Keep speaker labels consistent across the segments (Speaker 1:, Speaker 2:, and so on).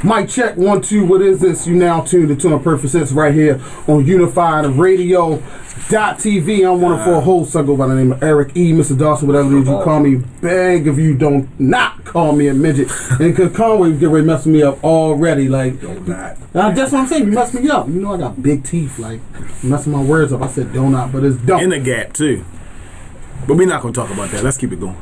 Speaker 1: Mic check 1 2. What is this? You now tuned into Imperfect Sense right here on Unified Radio.tv. I'm one of 4 hosts. I go by the name of Eric E. Mr. Dawson, whatever it is you call me. Beg if you don't not call me a midget. And because Conway get ready messing me up already. Like, that's what I'm saying. You messed me up. You know I got big teeth. Like, messing my words up. I said donut, but it's don't.
Speaker 2: In the gap too. But we're not gonna talk about that. Let's keep it going.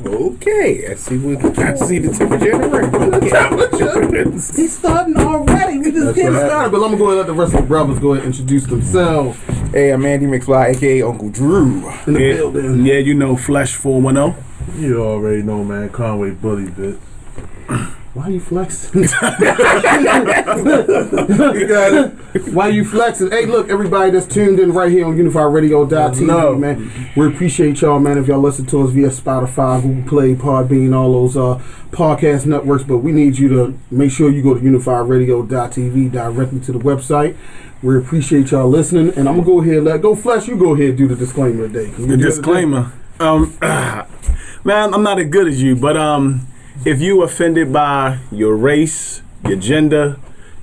Speaker 3: Okay, I see the temperature in the room.
Speaker 1: He's starting already. We just getting started. But I'm gonna go ahead and let the rest of the brothers go ahead and introduce themselves.
Speaker 3: Hey, I'm Andy McFly, aka Uncle Drew.
Speaker 1: In the building.
Speaker 2: Yeah, you know Flesh 410.
Speaker 4: You already know, man. Conway bully bitch.
Speaker 1: Why are you flexing? Why are you flexing? Hey, look, everybody that's tuned in right here on Unified Radio.tv, man. We appreciate y'all, man, if y'all listen to us via Spotify, Google Play, Podbean, all those podcast networks. But we need you to make sure you go to Unified Radio.tv directly to the website. We appreciate y'all listening. And I'm going to go ahead and let go. Flesh, you go ahead and do the disclaimer today.
Speaker 2: The disclaimer. Man, I'm not as good as you, but if you offended by your race, your gender,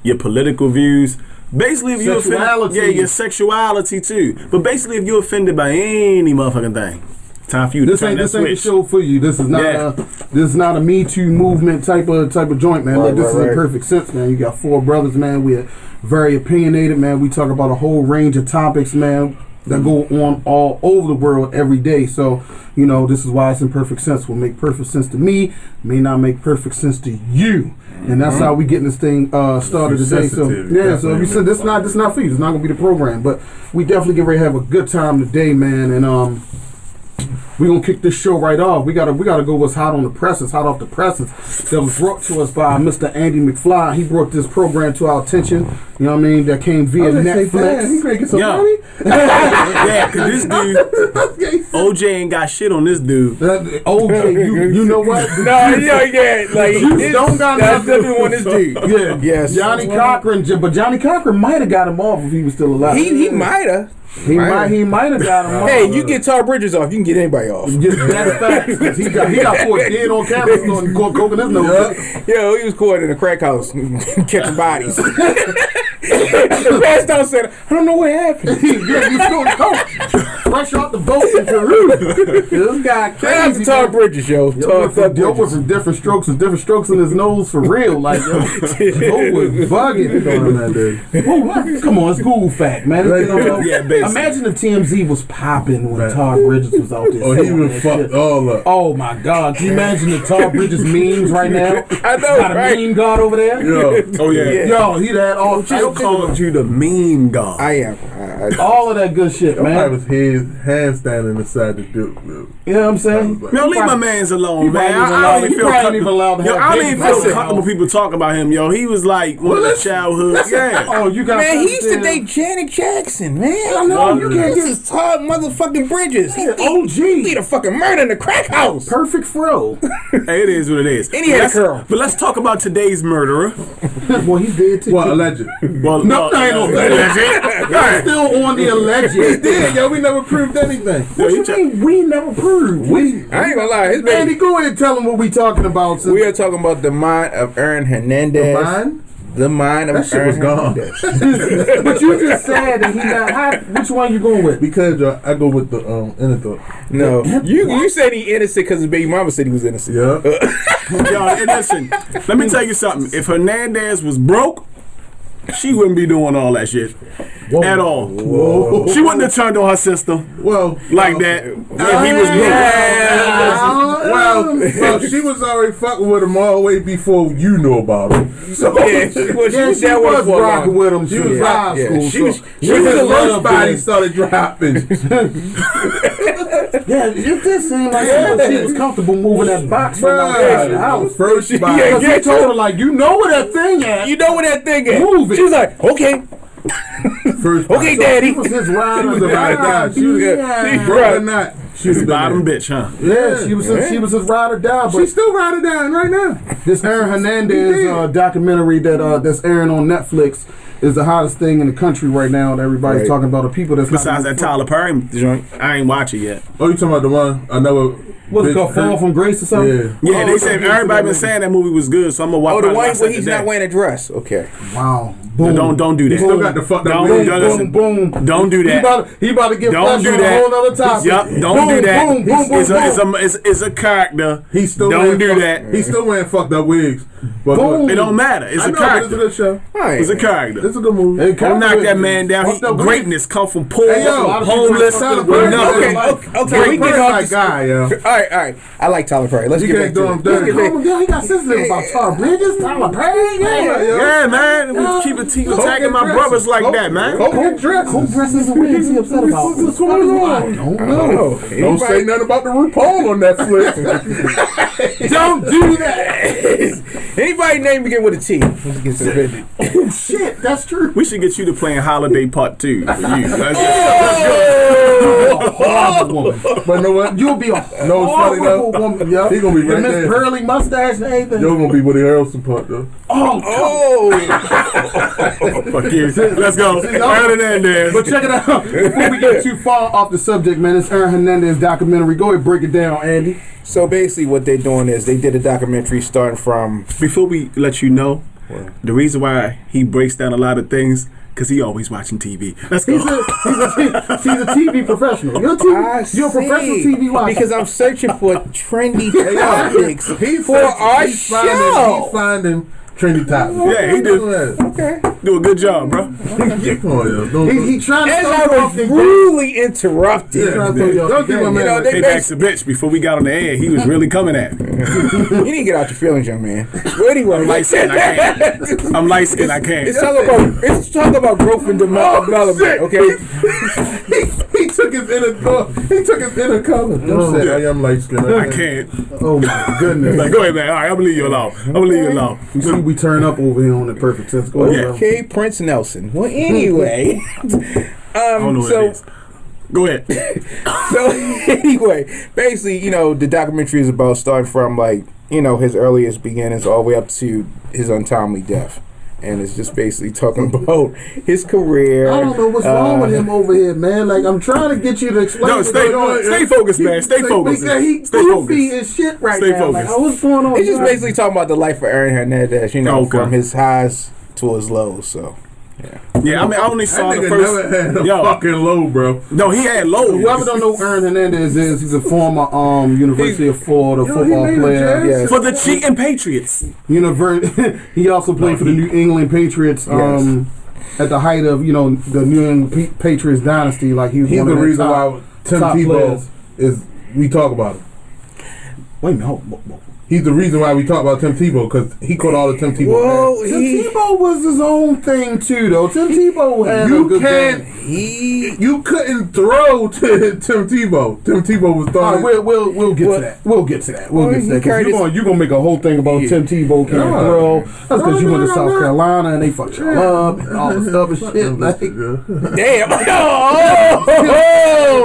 Speaker 2: your political views, basically if you offended, your sexuality too. But basically if you're offended by any motherfucking thing, time for you to turn that switch.
Speaker 1: This ain't the show for you. This is not a Me Too movement type of joint, man. Look, this is Imperfect Sense, man. You got 4 brothers, man. We're very opinionated, man. We talk about a whole range of topics, man, that go on all over the world every day. So, you know, this is why it's Imperfect Sense. Will make perfect sense to me, may not make perfect sense to you. And that's how we getting this thing started today. So yeah, so if you said this not for you, it's not gonna be the program. But we definitely get ready to have a good time today, man. And we're gonna kick this show right off. We gotta go what's hot on the presses, hot off the presses. That was brought to us by Mr. Andy McFly. He brought this program to our attention. You know what I mean? That came via Netflix.
Speaker 4: He making some money.
Speaker 2: Yeah, cause this dude, OJ ain't got shit on this dude.
Speaker 1: OJ, you know what?
Speaker 3: Like this
Speaker 1: don't got
Speaker 3: that's definitely on this dude.
Speaker 1: Yeah,
Speaker 3: yes.
Speaker 1: Johnny Cochran, but Johnny Cochran might have got him off if he was still alive.
Speaker 3: He might have.
Speaker 1: He might have got him off.
Speaker 3: Hey, you get Tar Bridges off, you can get anybody off.
Speaker 1: That's facts. He got caught dead on camera coking his nose.
Speaker 3: Yo, he was caught in a crack house catching bodies. The pastor out said, I don't know what happened.
Speaker 1: Yeah, you still coke. Fresh off the boat in Peru. This guy crazy.
Speaker 3: Shout out to Tar Bridges, yo.
Speaker 1: Yo was some different strokes in his nose for real. Like, yo was bugging. Come on, it's Google fact, man.
Speaker 2: Yeah, basically.
Speaker 1: Imagine if TMZ was popping when Tar Bridges was out there.
Speaker 4: Oh, he would fuck all up.
Speaker 1: Oh my God! Can you imagine the Tar Bridges memes right now?
Speaker 3: I know,
Speaker 1: got a meme god over there.
Speaker 4: Yo.
Speaker 2: Oh yeah.
Speaker 1: Yo, he had all.
Speaker 2: I called you the meme god.
Speaker 3: I am.
Speaker 1: All of that good shit, man.
Speaker 4: I was handstanding inside the dude.
Speaker 1: You know what I'm saying?
Speaker 2: Yo, leave my mans alone, man. I don't even feel comfortable people talking about him, yo. He was like one of the childhood. Yeah.
Speaker 1: Oh, you got.
Speaker 3: Man, he used to date Janet Jackson, man. I know. You can't get his Todd motherfucking Bridges. He
Speaker 1: OG.
Speaker 3: He a fucking murder in the crack house.
Speaker 1: Perfect fro.
Speaker 2: Hey, it is what it is.
Speaker 3: And he had a curl.
Speaker 2: But let's talk about today's murderer.
Speaker 1: Well, he's dead too.
Speaker 4: Well, alleged.
Speaker 2: Well,
Speaker 1: no, ain't no alleged. Still on the alleged.
Speaker 4: He did, yo. We never proved anything.
Speaker 1: What you mean we never proved?
Speaker 3: I ain't gonna lie.
Speaker 1: Andy, go ahead and tell him what we talking about.
Speaker 3: We are talking about the mind of Aaron Hernandez. The mind of Aaron Hernandez.
Speaker 1: But you just said that he got. Which one you going with?
Speaker 4: Because I go with the innocent.
Speaker 3: No, you said he innocent because his baby mama said he was innocent.
Speaker 4: Yeah.
Speaker 2: Yo, and listen, let me tell you something. If Hernandez was broke, she wouldn't be doing all that shit at all.
Speaker 4: Whoa.
Speaker 2: She wouldn't have turned on her sister like that if he was broke.
Speaker 4: Well, she was already fucking with him all the way before you knew about him.
Speaker 3: So she was
Speaker 1: rocking with him. She was high school.
Speaker 4: She was the first body started dropping.
Speaker 1: Yeah, it did seem like she was comfortable moving that box from outside the house.
Speaker 4: First body.
Speaker 1: Because he told her, like, you know where that thing at.
Speaker 3: You know where that thing at.
Speaker 1: Move it.
Speaker 3: She was like, okay. Okay, Daddy.
Speaker 1: She was his ride
Speaker 4: She was a ride or die. She was not.
Speaker 2: She was a bottom bitch, huh?
Speaker 1: Yeah, she was his ride or die. But
Speaker 4: she's still ride or dying right now.
Speaker 1: This Aaron Hernandez documentary that's airing on Netflix is the hottest thing in the country right now. That everybody's talking about. The people that's
Speaker 2: besides that Tyler Perry joint, I ain't watch it yet.
Speaker 4: Oh, you talking about the one? I never
Speaker 1: What's it called? Fall from Grace or something?
Speaker 2: Yeah, they said everybody been saying that movie was good, so I'm gonna watch.
Speaker 3: Oh, the one where he's not wearing a dress. Okay.
Speaker 1: Wow.
Speaker 2: Boom. Don't do that.
Speaker 4: He still got the fucked up.
Speaker 1: Boom.
Speaker 2: Don't do that.
Speaker 1: He about to get
Speaker 2: don't do
Speaker 1: on
Speaker 2: that.
Speaker 1: a whole other topic.
Speaker 2: Yep. Don't do that. It's a character.
Speaker 4: He's still
Speaker 2: don't do that.
Speaker 4: He's still wearing fucked up wigs. But
Speaker 2: it don't matter. It's a character.
Speaker 4: It's a good show.
Speaker 2: It's a character.
Speaker 4: It's a good movie.
Speaker 2: Don't knock that man down. Greatness come from poor, homeless.
Speaker 3: Okay. We get off the guy, yo. All right. I like Tyler Perry. Let's get back to it.
Speaker 1: He got sensitive about Tar Bridges, Tyler Perry.
Speaker 2: Yeah, man. We keep attacking my brothers like that, man.
Speaker 1: Who dresses and wigs he upset about?
Speaker 4: What's going on?
Speaker 1: I don't know.
Speaker 4: Don't say nothing about the RuPaul on Netflix.
Speaker 2: Don't do that.
Speaker 3: Anybody name begin with a T? Let's get suspended.
Speaker 1: Oh shit, that's true.
Speaker 2: We should get you to playing Holiday Part 2 for you. Let's
Speaker 1: a horrible woman.
Speaker 4: But you know what?
Speaker 1: You'll be a horrible woman. Yep.
Speaker 4: He gonna be right
Speaker 1: Miss
Speaker 4: there.
Speaker 1: Pearly mustache and everything.
Speaker 4: You're gonna be Woody Harrelson part though.
Speaker 2: Fuck you. Let's go. Aaron Hernandez.
Speaker 1: But check it out. Before we get too far off the subject, man, it's Aaron Hernandez documentary. Go ahead, break it down, Andy.
Speaker 3: So basically what they're doing is they did a documentary starting from...
Speaker 2: Before we let you know, the reason why he breaks down a lot of things, because he always watching TV. Let's go.
Speaker 1: He's a TV professional. You're a professional TV watcher.
Speaker 3: Because I'm searching for trendy topics for our show.
Speaker 4: He's finding trendy topics.
Speaker 2: Yeah, he do.
Speaker 3: Okay.
Speaker 2: Do a good job, bro.
Speaker 1: He trying to
Speaker 3: As I was rudely interrupted.
Speaker 4: Don't give him a
Speaker 2: Hey, back to bitch. Before we got on the air, he was really coming at me.
Speaker 3: You need to get out your feelings, young man. But anyway,
Speaker 2: I'm light skinned, I can't. I'm light skinned, I can't.
Speaker 3: It's talk about growth and development, okay?
Speaker 4: He took his inner color. Don't say I am light skinned.
Speaker 2: I can't.
Speaker 1: Oh my goodness.
Speaker 2: Like, go ahead, man. All right, I'm gonna leave you alone.
Speaker 1: You see, we turn up over here on the Perfect Sense. Go ahead.
Speaker 3: Okay, Prince Nelson. Well, anyway.
Speaker 2: I don't know what it is. Go ahead.
Speaker 3: So, anyway, basically, the documentary is about starting from, his earliest beginnings all the way up to his untimely death. And it's just basically talking about his career.
Speaker 1: I don't know what's wrong with him over here, man. Like, I'm trying to get you to explain.
Speaker 2: No, stay focused, man. Stay focused.
Speaker 1: He's
Speaker 2: stay
Speaker 1: goofy as shit right
Speaker 2: stay
Speaker 1: now.
Speaker 2: Focused.
Speaker 1: Like, what's going on?
Speaker 3: It's just basically talking about the life of Aaron Hernandez, from his highs to his lows. So,
Speaker 2: yeah. I mean, I only saw
Speaker 4: that
Speaker 2: the
Speaker 4: nigga
Speaker 2: first.
Speaker 4: never had a fucking low, bro.
Speaker 2: No, he had lows.
Speaker 1: Whoever don't know who Aaron Hernandez is, he's a former University of Florida football player.
Speaker 3: Yes.
Speaker 2: For the cheating Patriots.
Speaker 1: He also played for the New England Patriots. At the height of the New England Patriots dynasty, like he's
Speaker 4: the
Speaker 1: one of
Speaker 4: reason
Speaker 1: top,
Speaker 4: why Tim Tebow is. We talk about him.
Speaker 1: Wait a minute.
Speaker 4: He's the reason why we talk about Tim Tebow, because he caught all the Tim Tebow.
Speaker 3: Well,
Speaker 1: Tim Tebow was his own thing too, though. Tim Tebow had a good game.
Speaker 4: You couldn't throw to Tim Tebow. Tim Tebow was throwing.
Speaker 1: All right, we'll get to that. We'll get to that. You're gonna make a whole thing about Tim Tebow can't throw. That's because you went to South Carolina and they fucked you up and all this other shit. Like,
Speaker 3: damn.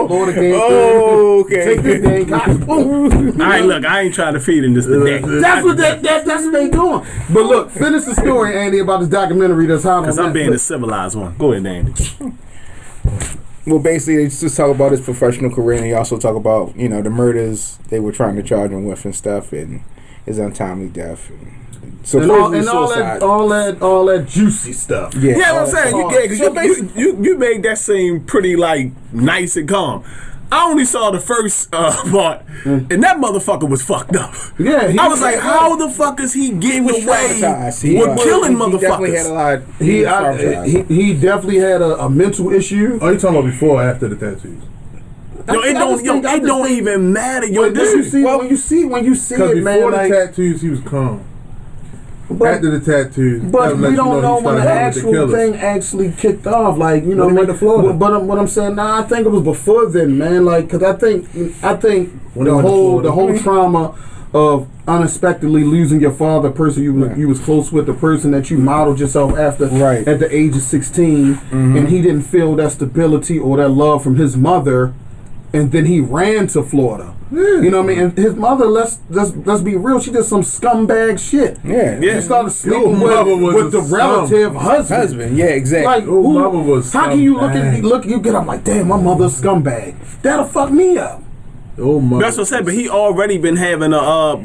Speaker 1: Florida game.
Speaker 3: Okay.
Speaker 1: Take this game, guys. Boom.
Speaker 2: All right, look, I ain't trying to feed him this today.
Speaker 1: That's what they doing. But look, finish the story, Andy, about this documentary that's hot on Netflix.
Speaker 2: Because I'm being the civilized one. Go ahead, Andy.
Speaker 3: Well, basically, they just talk about his professional career, and they also talk about, the murders they were trying to charge him with and stuff, and his untimely death. And
Speaker 1: all that juicy stuff.
Speaker 3: Yeah,
Speaker 2: what I'm saying. You made that seem pretty, nice and calm. I only saw the first part, and that motherfucker was fucked up.
Speaker 1: Yeah,
Speaker 2: I was like, how the fuck is he getting away with killing motherfuckers?
Speaker 1: He definitely had a mental issue.
Speaker 4: Are you talking about before or after the tattoos?
Speaker 2: It don't even matter.
Speaker 1: When you see it, man.
Speaker 4: Before the tattoos, he was calm. After the tattoos,
Speaker 1: but we don't know when the actual thing actually kicked off. Like,
Speaker 4: he went to Florida.
Speaker 1: But what I'm saying now, I think it was before then, man. Like, because I think the whole trauma of unexpectedly losing your father, the person you was close with, the person that you modeled yourself after at the age of 16, and he didn't feel that stability or that love from his mother, and then he ran to Florida. You know what I mean? And his mother, let's be real, she did some scumbag shit.
Speaker 3: Yeah.
Speaker 1: She started sleeping with the relative husband.
Speaker 3: Yeah, exactly.
Speaker 1: Like,
Speaker 4: was
Speaker 1: how can you look, you get up like, damn, my mother's scumbag. That'll fuck me up.
Speaker 2: That's what I said. But he already been having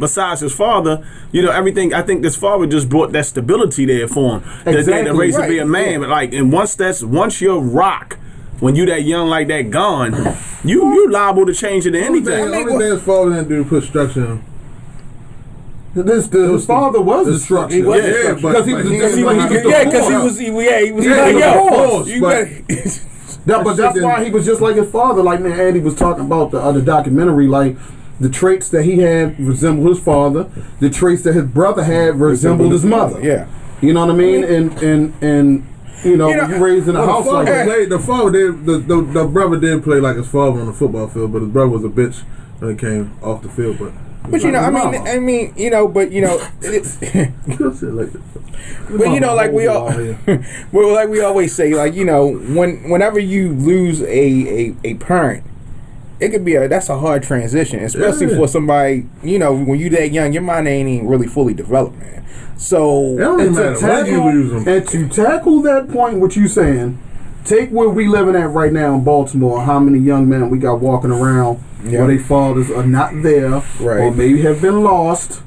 Speaker 2: besides his father, everything. I think this father just brought that stability there for him. Exactly. That raised to be a man. Yeah. But like, and once you're rock. When you that young like that gone, you liable to change it to anything.
Speaker 4: The only thing his father didn't do put structure in him.
Speaker 1: His father was the structure. He was because he was But that's why he was just like his father. Like man, Andy was talking about the other documentary. Like the traits that he had resembled his father. The traits that his brother had resembled his mother.
Speaker 3: Yeah,
Speaker 1: you know what I mean. And when you raised in a house like that.
Speaker 4: The father did. The brother did play like his father on the football field, but his brother was a bitch when it came off the field. But
Speaker 3: it's like we always say, like whenever you lose a parent, it could be that's a hard transition, especially for somebody when you that young, your mind ain't even really fully developed, man. So
Speaker 1: to tackle that point, what you saying? Take where we living at right now in Baltimore. How many young men we got walking around where their fathers are not there, or maybe have been lost,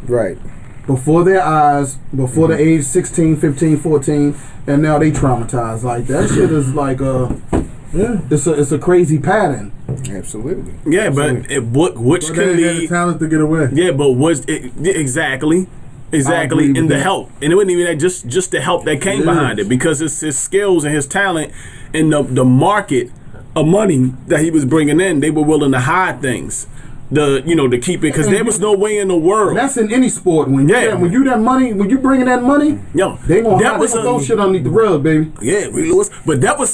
Speaker 1: before their eyes, before the age 16, 15, 14, and now they traumatized. Like that shit is like it's a crazy pattern.
Speaker 3: Absolutely.
Speaker 2: Yeah,
Speaker 4: absolutely.
Speaker 2: but which
Speaker 4: can
Speaker 2: be
Speaker 4: the talent to get away?
Speaker 2: Yeah, but was it exactly? And the help, and it wasn't even that. Just the help that came behind it, because it's his skills and his talent and the market of money that he was bringing in. They were willing to hide things, to keep it, because there was no way in the world.
Speaker 1: That's in any sport. When you that money, when you bringing that money, they gonna throw shit underneath the rug, baby.
Speaker 2: Yeah, Lewis. But that was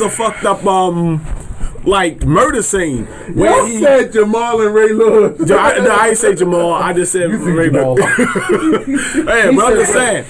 Speaker 2: a fucked up like murder scene
Speaker 4: where he said Jamal and Ray Lewis.
Speaker 2: I didn't say Jamal. I just said Ray Lewis. Hey, but I'm just saying.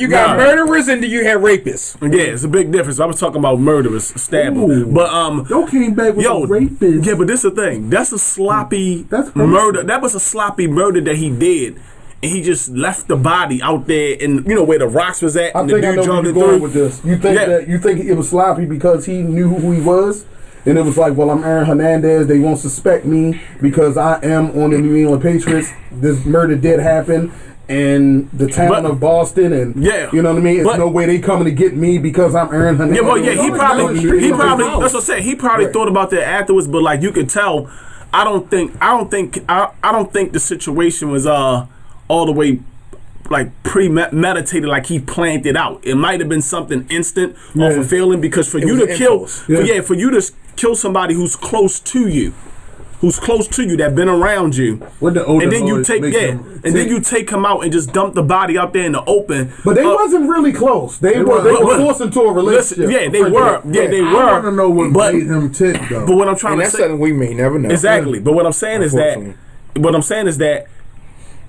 Speaker 3: You got murderers and then you had rapists.
Speaker 2: Yeah, it's a big difference. I was talking about murderers, stabbing. But
Speaker 1: y'all came back with a rapist.
Speaker 2: Yeah, but this is the thing. That's a sloppy murder. That was a sloppy murder that he did. And he just left the body out there, and where the rocks was at.
Speaker 1: I think I know where you're going with this. You think it was sloppy because he knew who he was, and it was like, well, I'm Aaron Hernandez. They won't suspect me because I am on the New England Patriots. This murder did happen in the town of Boston, and you know what I mean. It's no way they coming to get me because I'm Aaron Hernandez.
Speaker 2: Yeah, well, he probably. That's what I said. He probably thought about that afterwards, but like you could tell, I don't think the situation was all the way like premeditated, like he planned it out. It might have been something instant off a feeling, because for you to kill somebody who's close to you, that been around you, and then you take then you take him out and just dump the body out there in the open.
Speaker 1: But they wasn't really close. They were forced into a relationship.
Speaker 2: They were.
Speaker 4: I want to know what made him tick though.
Speaker 2: But what I'm trying to say,
Speaker 3: that's something we may never know.
Speaker 2: Exactly. But what I'm saying is that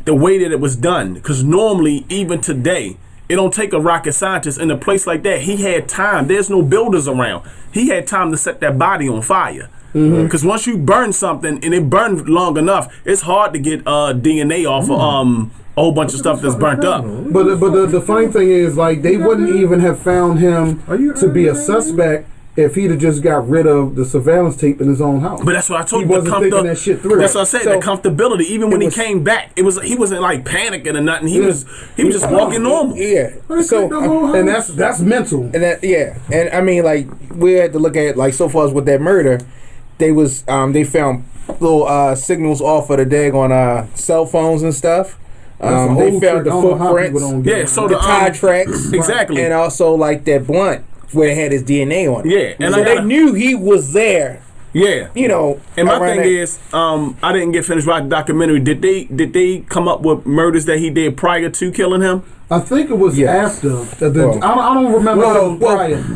Speaker 2: the way that it was done, because normally, even today, it don't take a rocket scientist in a place like that. He had time. There's no builders around. He had time to set that body on fire. Because once you burn something and it burned long enough, it's hard to get DNA off of a whole bunch of stuff that's burnt up.
Speaker 1: But the funny thing is, like, they wouldn't even have found him to be a suspect if he'd have just got rid of the surveillance tape in his own house.
Speaker 2: But that's what I told you.
Speaker 1: He wasn't thinking that shit through.
Speaker 2: That's what I said. The comfortability. Even when he came back, he wasn't like panicking or nothing. He was just walking normal.
Speaker 3: Yeah. So
Speaker 1: and that's mental.
Speaker 3: And and I mean, like, we had to look at, like, so far as with that murder, they found little signals off of the daggone cell phones and stuff. They found the footprints.
Speaker 2: So
Speaker 3: the tire tracks.
Speaker 2: Exactly.
Speaker 3: And also like that blunt where it had his DNA on it.
Speaker 2: Yeah, and
Speaker 3: so they knew he was there.
Speaker 2: Yeah, And my thing is, I didn't get finished watching the documentary. Did they come up with murders that he did prior to killing him?
Speaker 1: I think it was after. I don't remember.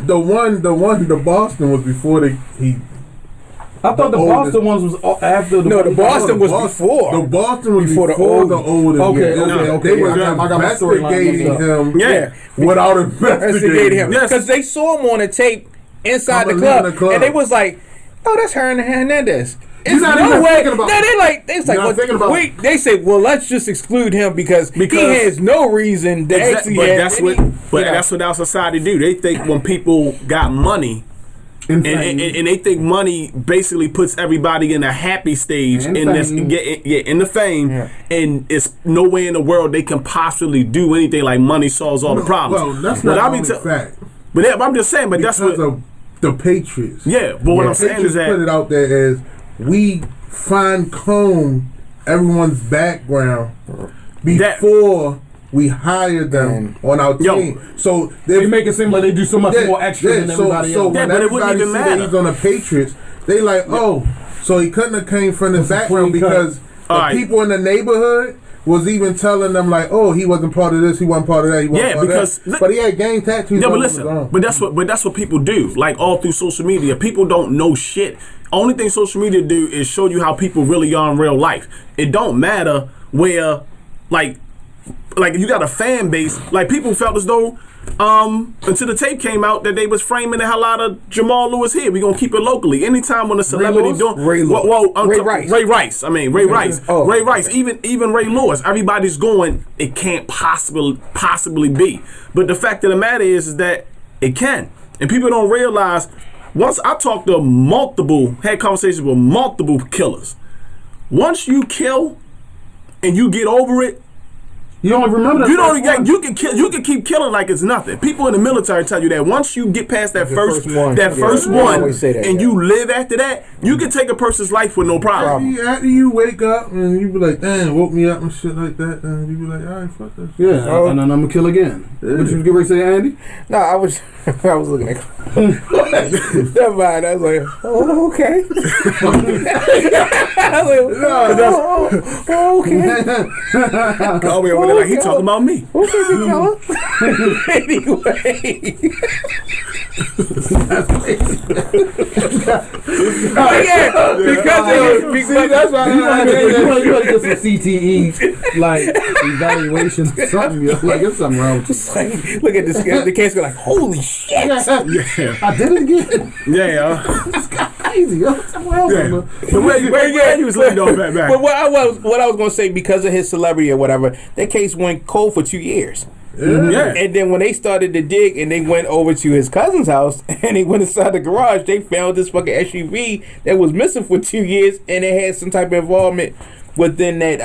Speaker 4: The Boston was before he.
Speaker 1: I thought the Boston ones was after.
Speaker 3: The Boston was before.
Speaker 4: The Boston was before the oldest.
Speaker 1: Okay.
Speaker 4: They were investigating him. Without investigating him,
Speaker 3: because they saw him on a tape inside the club, and they was like, "Oh, that's Aaron Hernandez." It's no way. No, they say, well, let's just exclude him because he has no reason to
Speaker 2: That's what our society do. They think when people got money, And they think money basically puts everybody in a happy stage in the fame, and it's no way in the world they can possibly do anything like money solves all the problems.
Speaker 4: Well, that's not the fact.
Speaker 2: But yeah, I'm just saying. But
Speaker 4: because
Speaker 2: that's what
Speaker 4: of the Patriots.
Speaker 2: Yeah, but what I'm saying is that
Speaker 4: put it out there as we fine comb everyone's background before we hired them on our team. So
Speaker 1: they make it seem like they do so much more extra than everybody else.
Speaker 4: So when everybody see that he's on the Patriots, they like, oh, so he couldn't have came from his background because the people in the neighborhood was even telling them like, oh, he wasn't part of this, he wasn't part of that, he wasn't part of that. But he had gang tattoos.
Speaker 2: Yeah, but listen, but that's what people do. Like all through social media, people don't know shit. Only thing social media do is show you how people really are in real life. It don't matter where, like you got a fan base. Like people felt as though until the tape came out that they was framing the hell out of Jamal Lewis here. We gonna keep it locally. Anytime when a celebrity
Speaker 3: Ray Rice.
Speaker 2: Ray Rice. Ray Rice. Even Ray Lewis. Everybody's going. It can't possibly be. But the fact of the matter is that it can, and people don't realize. Once I talked to had conversations with multiple killers. Once you kill and you get over it,
Speaker 1: you don't remember that.
Speaker 2: You can keep killing like it's nothing. People in the military tell you that once you get past that first one, and you live after that, you can take a person's life with no problem.
Speaker 4: After you wake up and you be like, damn, woke me up and shit like that, and you be like, all right, fuck this.
Speaker 1: Yeah, and then I'm gonna kill again. Yeah. What you get ready to say, Andy?
Speaker 3: No, I was looking at. Never mind. I was like, oh, okay.
Speaker 2: Okay. Like he talking about me.
Speaker 3: Okay, big fella. Anyway.
Speaker 1: Because that's why you gotta get some CTE like evaluation or something. Like it's something wrong with you.
Speaker 3: Like, look at this guy. The case go like, holy shit!
Speaker 2: Yeah.
Speaker 1: I did it again.
Speaker 2: Yeah.
Speaker 1: This guy crazy.
Speaker 2: But where you was letting off that back.
Speaker 3: But what I was gonna say, because of his celebrity or whatever, that case went cold for 2 years.
Speaker 2: Yeah.
Speaker 3: And then when they started to dig and they went over to his cousin's house and they went inside the garage, they found this fucking SUV that was missing for 2 years, and it had some type of involvement within that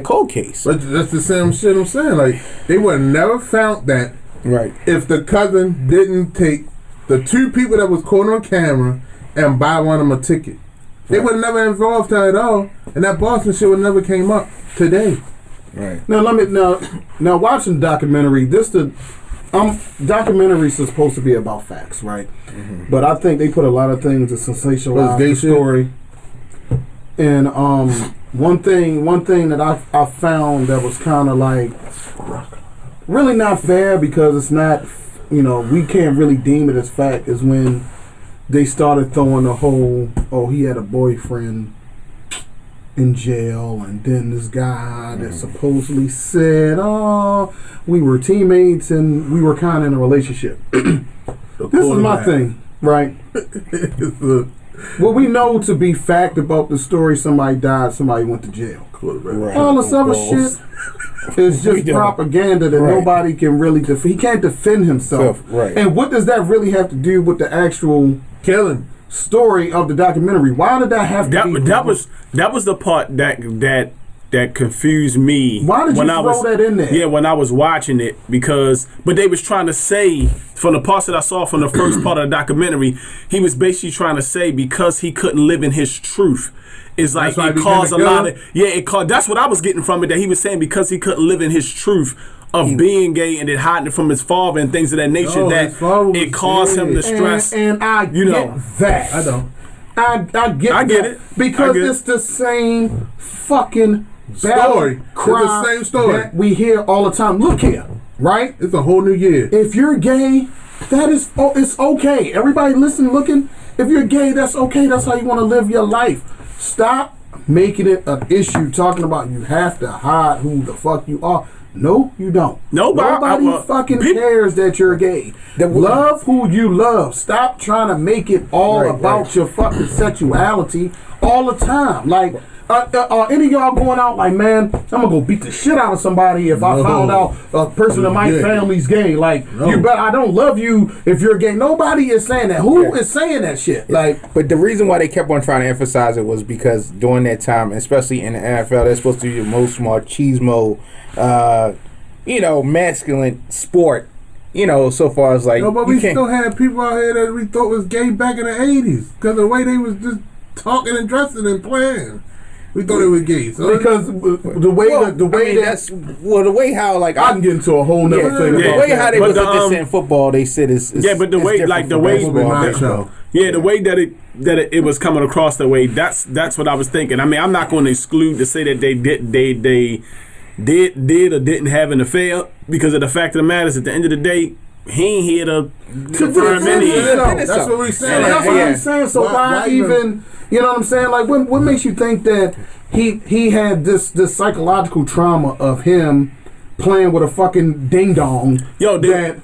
Speaker 3: cold case.
Speaker 4: But that's the same shit I'm saying. Like, they would have never found that if the cousin didn't take the two people that was caught on camera and buy one of them a ticket. They would have never involved her at all, and that Boston shit would never came up today.
Speaker 3: Right.
Speaker 1: Now watching documentary. Documentaries are supposed to be about facts, right? Mm-hmm. But I think they put a lot of things to sensationalize the story. And one thing that I found that was kind of like really not fair, because it's not, we can't really deem it as fact, is when they started throwing the whole, he had a boyfriend in jail, and then this guy that supposedly said, we were teammates and we were kind of in a relationship. This is my thing, right? What we know to be fact about the story, somebody died, somebody went to jail. Right. All this other shit is just propaganda that nobody can really he can't defend himself.
Speaker 3: Right.
Speaker 1: And what does that really have to do with the actual killing story of the documentary? Why did that have to be?
Speaker 2: That was the part that confused me.
Speaker 1: Why did you throw that in there?
Speaker 2: Yeah, when I was watching it, but they was trying to say, from the parts that I saw from the first part of the documentary, he was basically trying to say because he couldn't live in his truth. It's like it caused a lot of that's what I was getting from it, that he was saying because he couldn't live in his truth of being gay and then hiding it from his father and things of that nature, that it caused him to stress.
Speaker 1: And I get that.
Speaker 4: I don't.
Speaker 1: I get it. Because it's the same fucking
Speaker 4: story. It's the same story
Speaker 1: that we hear all the time. Look here, right?
Speaker 4: It's a whole new year.
Speaker 1: If you're gay, it's okay. Everybody looking. If you're gay, that's okay. That's how you want to live your life. Stop making it an issue talking about you have to hide who the fuck you are. No, you don't. Nobody fucking cares that you're gay. Love who you love. Stop trying to make it all about your fucking sexuality all the time. Like, Any of y'all going out like, man, I'm gonna go beat the shit out of somebody if I found out a person in my family's gay. Like, you bet I don't love you if you're gay. Nobody is saying that. Who is saying that shit? Like,
Speaker 3: but the reason why they kept on trying to emphasize it was because during that time, especially in the NFL, they're supposed to be the most machismo, masculine sport. So far as like,
Speaker 4: but we still had people out here that we thought was gay back in the 80s because of the way they was just talking and dressing and playing. We thought they were gay. So
Speaker 1: because the way how like I can get into a whole nother thing.
Speaker 3: The way how they was this in football, they said is
Speaker 2: but the way the way that it was coming across the way that's what I was thinking. I mean, I'm not going to exclude to say that they did or didn't have an affair because of the fact of the matter is at the end of the day. He ain't here to confirm any.
Speaker 4: That's what we saying.
Speaker 1: That's what I'm saying. So why even? You know what I'm saying? Like, what makes you think that he had this psychological trauma of him playing with a fucking ding dong? That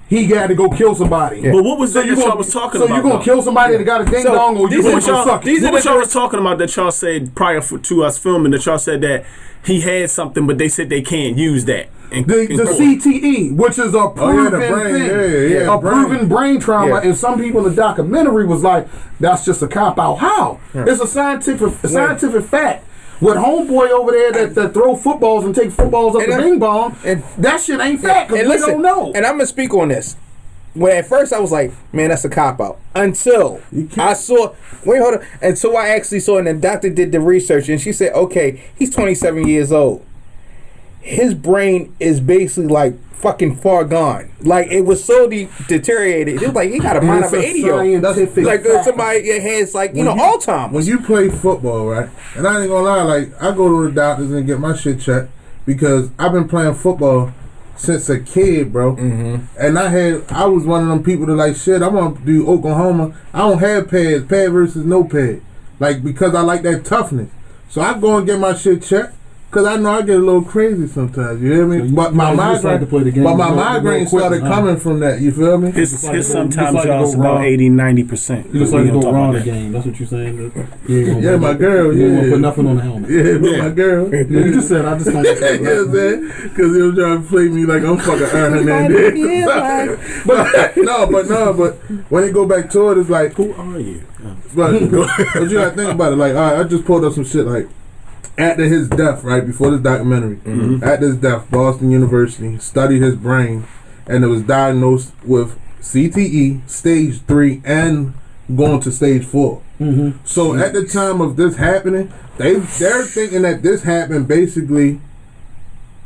Speaker 1: he got to go kill somebody.
Speaker 2: Yeah. But what was that y'all was talking about?
Speaker 1: So you gonna kill somebody that got a ding dong, or you gonna suck?
Speaker 2: What y'all was talking about that y'all said prior to us filming that y'all said that he had something, but they said they can't use that.
Speaker 1: The CTE, which is a proven thing, a proven brain trauma, and some people in the documentary was like, "That's just a cop out." How? It's a scientific fact. With homeboy over there that throw footballs and take footballs up the bing bong, and that shit ain't fact because we don't know.
Speaker 3: And I'm gonna speak on this. When at first I was like, man, that's a cop out. Until I saw, until I actually saw, and the doctor did the research, and she said, okay, he's 27 years old. His brain is basically like fucking far gone. Like, it was so deteriorated. It was like he got a mind of an idiot. Like somebody that has like Alzheimer's.
Speaker 4: When you play football, right? And I ain't gonna lie, like I go to the doctors and get my shit checked because I've been playing football since a kid, bro. Mm-hmm. And I was one of them people that like, shit, I want to do Oklahoma. I don't have pads, pad versus no pad. Like, because I like that toughness. So I go and get my shit checked. Cause I know I get a little crazy sometimes, you hear me? So but my migraine started coming from that. You feel me?
Speaker 2: His sometimes y'all about 80-90%.
Speaker 1: You just like to go wrong the game. That's what you're saying.
Speaker 4: Yeah, my girl.
Speaker 1: You won't put nothing on the helmet.
Speaker 4: Yeah, my girl.
Speaker 1: You just said I just don't.
Speaker 4: You know what I'm saying? Because he was trying to play me like I'm fucking Aaron Hernandez. But when they go back to it, it's like,
Speaker 2: who are you?
Speaker 4: But you gotta think about it. Like, all right, I just pulled up some shit like. After his death, right before this documentary, after his death, Boston University studied his brain, and it was diagnosed with CTE, stage 3, and going to stage 4. Mm-hmm. So at the time of this happening, they're thinking that this happened basically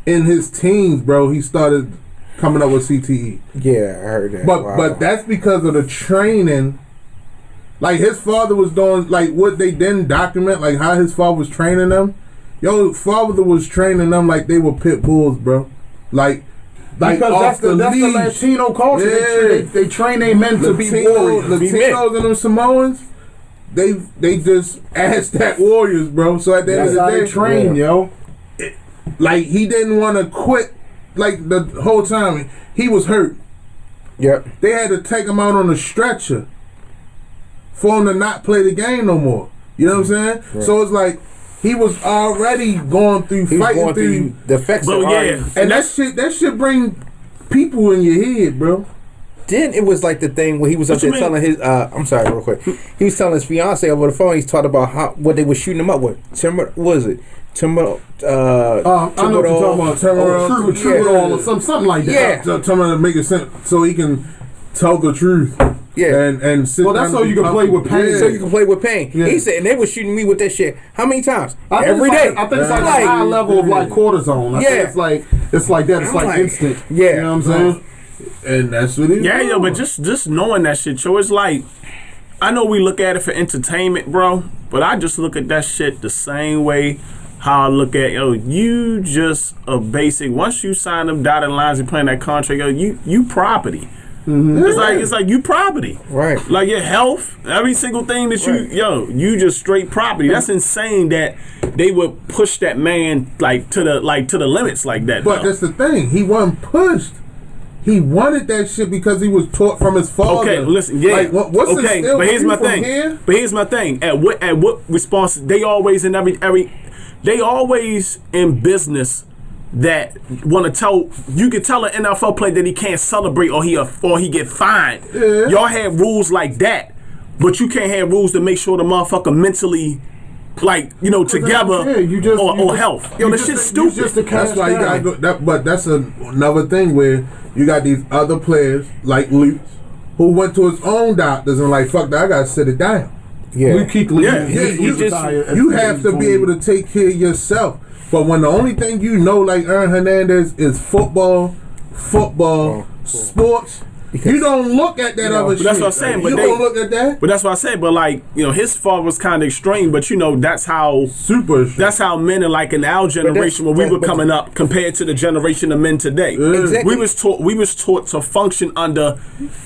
Speaker 4: in his teens, bro. He started coming up with CTE.
Speaker 3: Yeah, I heard that.
Speaker 4: But that's because of the training. Like, his father was doing, like, what they didn't document, like, how his father was training them. Father was training them like they were pit bulls, bro. Like
Speaker 1: because that's the Latino culture. Yeah. They train their men to be warriors.
Speaker 4: Latinos and them Samoans, they just Aztec warriors, bro. So at the end of the day,
Speaker 1: they train,
Speaker 4: like, he didn't want to quit, like, the whole time. He was hurt.
Speaker 3: Yep.
Speaker 4: They had to take him out on a stretcher for him to not play the game no more. You know what I'm saying? Right. So it's like he was already going through fighting through
Speaker 3: the effects of
Speaker 4: and that shit bring people in your head, bro.
Speaker 3: Then it was like the thing where he was up there telling his I'm sorry, real quick. He was telling his fiance over the phone. He's talking about what they were shooting him up with. What is it? I know what you're
Speaker 1: talking about. Timberall or something like that.
Speaker 4: Yeah. Tell him to make it sense so he can tell the truth.
Speaker 3: Yeah,
Speaker 4: and sit
Speaker 1: that's so you can play with pain.
Speaker 3: Yeah. So you can play with pain. Yeah. He said, and they were shooting me with that shit. How many times?
Speaker 1: Every day. I think it's like a high level of like cortisone. I think it's like that. It's like instant.
Speaker 3: Yeah,
Speaker 1: you know what I'm saying?
Speaker 4: And that's what it is.
Speaker 2: Yeah, but just knowing that shit, it's like, I know we look at it for entertainment, bro, but I just look at that shit the same way how I look at, you just a basic. Once you sign them dotted lines and playing that contract, you property. Mm-hmm. It's like you property,
Speaker 3: right?
Speaker 2: Like your health, every single thing that you just straight property. That's insane that they would push that man to the limits like that.
Speaker 4: But that's the thing, he wasn't pushed. he wanted that shit because he was taught from his father.
Speaker 2: Okay, listen, yeah.
Speaker 4: Like, what's
Speaker 2: okay,
Speaker 4: the
Speaker 2: but here's my thing.
Speaker 4: Here?
Speaker 2: But here's my thing. At what response they always in they always in business that want to tell you can tell an NFL player that he can't celebrate or he get fined. Yeah. Y'all have rules like that, but you can't have rules to make sure the motherfucker mentally. Like, you know, together or health. Yo, that shit's stupid.
Speaker 4: That's why you gotta go. But that's another thing where you got these other players like Luke who went to his own doctors and like, fuck that, I gotta sit it down.
Speaker 1: Yeah, you
Speaker 4: have to be able to take care of yourself. But when the only thing you know, like Aaron Hernandez, is football, sports. Because you don't look at that other shit.
Speaker 2: That's what I'm saying. But
Speaker 4: you don't look at that.
Speaker 2: But that's what I said. But like, you know, his father was kind of extreme. But you know, that's how that's how men in like in our generation when we were coming up compared to the generation of men today. Exactly. We was taught to function under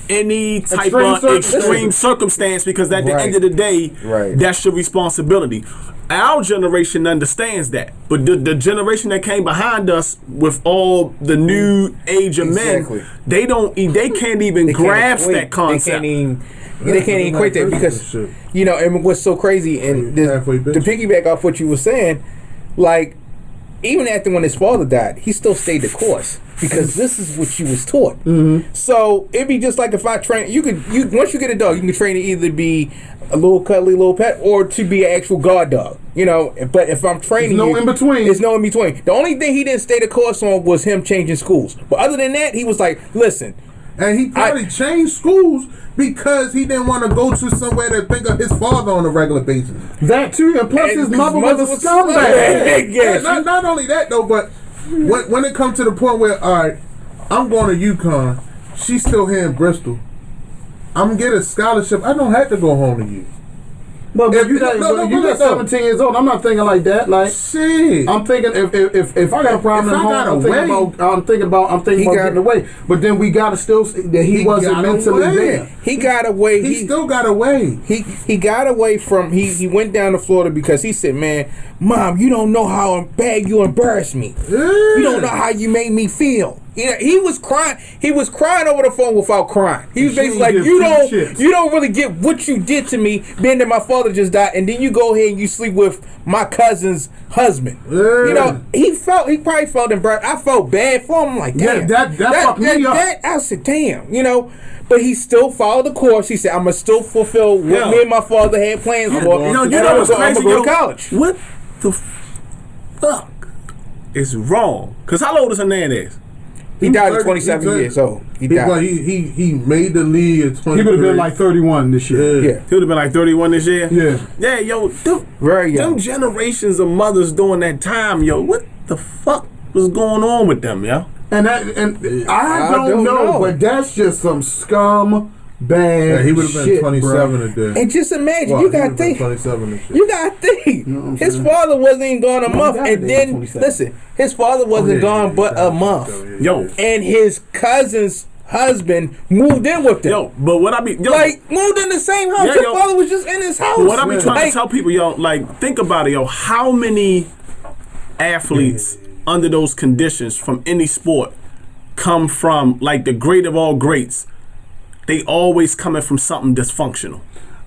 Speaker 2: any type of extreme circumstance because at the end of the day, that's your responsibility. Our generation understands that, but the generation that came behind us with all the new age of men, they can't even grasp that concept.
Speaker 3: They can't even equate that because you know, and what's so crazy and to piggyback off what you were saying, like even after when his father died, he still stayed the course because this is what you was taught. Mm-hmm. So it'd be just like if I train, you once you get a dog, you can train it either to be a little cuddly little pet or to be an actual guard dog. You know, but if I'm training,
Speaker 1: there's no in between.
Speaker 3: There's no in between. The only thing he didn't stay the course on was him changing schools. But other than that, he was like, listen.
Speaker 4: And he probably changed schools because he didn't want to go to somewhere to think of his father on a regular basis.
Speaker 1: That too, and plus his mother was a scumbag.
Speaker 4: Not only that though, but when it comes to the point where, all right, I'm going to UConn, she's still here in Bristol. I'm gonna get a scholarship. I don't have to go home to you.
Speaker 1: But you got 17 years old. I'm not thinking like that. Like,
Speaker 4: shit.
Speaker 1: I'm thinking if I got a problem at home, I'm thinking about getting away. But then we gotta still that he wasn't mentally there.
Speaker 3: He got away.
Speaker 4: He still got away.
Speaker 3: He got away from. He went down to Florida because he said, "Man, Mom, you don't know how bad you embarrassed me. Yeah. You don't know how you made me feel." You know, he was crying. He was crying over the phone without crying. He was basically like, "You don't really get what you did to me, being that my father just died, and then you go ahead and you sleep with my cousin's husband." Yeah. You know, he probably felt embarrassed. I felt bad for him. I'm like, damn, that fucked me up. I said, damn, you know. But he still followed the course. He said, "I'm gonna still fulfill what me and my father had plans for."
Speaker 2: You know what's crazy? I'm gonna go to college. What the fuck is wrong? Because how old is Hernandez?
Speaker 3: He died at 27 years old.
Speaker 4: He made the league at 23.
Speaker 1: He would have been like 31 this year.
Speaker 3: Yeah.
Speaker 2: He would have been like 31 this year?
Speaker 1: Yeah.
Speaker 2: Yeah, yo, them generations of mothers during that time, yo, what the fuck was going on with them, yo?
Speaker 1: And I don't know, but that's just some scum. Bad.
Speaker 4: He would have been 27 today.
Speaker 3: And just imagine, you got to think. You got to think. You know his father wasn't even gone a month, and then listen, his father wasn't gone but a month.
Speaker 2: Yo,
Speaker 3: and his cousin's husband moved in with them.
Speaker 2: Yo, but what I be
Speaker 3: moved in the same house. His father was just in his house.
Speaker 2: But what I be trying to tell people, yo, like think about it, yo. How many athletes under those conditions from any sport come from like the great of all greats? They always coming from something dysfunctional.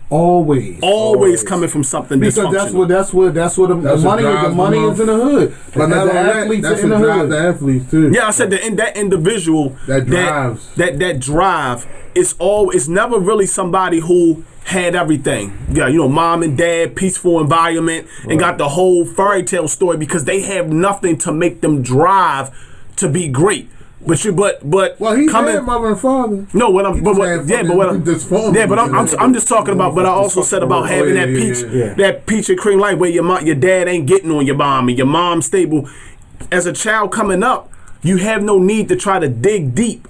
Speaker 2: Always coming from something dysfunctional.
Speaker 1: Because that's what the money is in the hood.
Speaker 4: But not the athletes that's in the hood. The athletes too.
Speaker 2: Yeah, I said that individual that drive is never really somebody who had everything. Yeah, you know, mom and dad, peaceful environment, and got the whole fairy tale story because they have nothing to make them drive to be great. But he's
Speaker 4: had mother and father.
Speaker 2: No, I'm just talking about. But I also said about having that peach and cream life where your dad ain't getting on your mom and your mom's stable. As a child coming up, you have no need to try to dig deep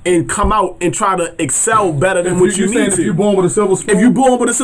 Speaker 2: and come out and try to excel better than what you need to.
Speaker 1: If you're born with a silver spoon, unless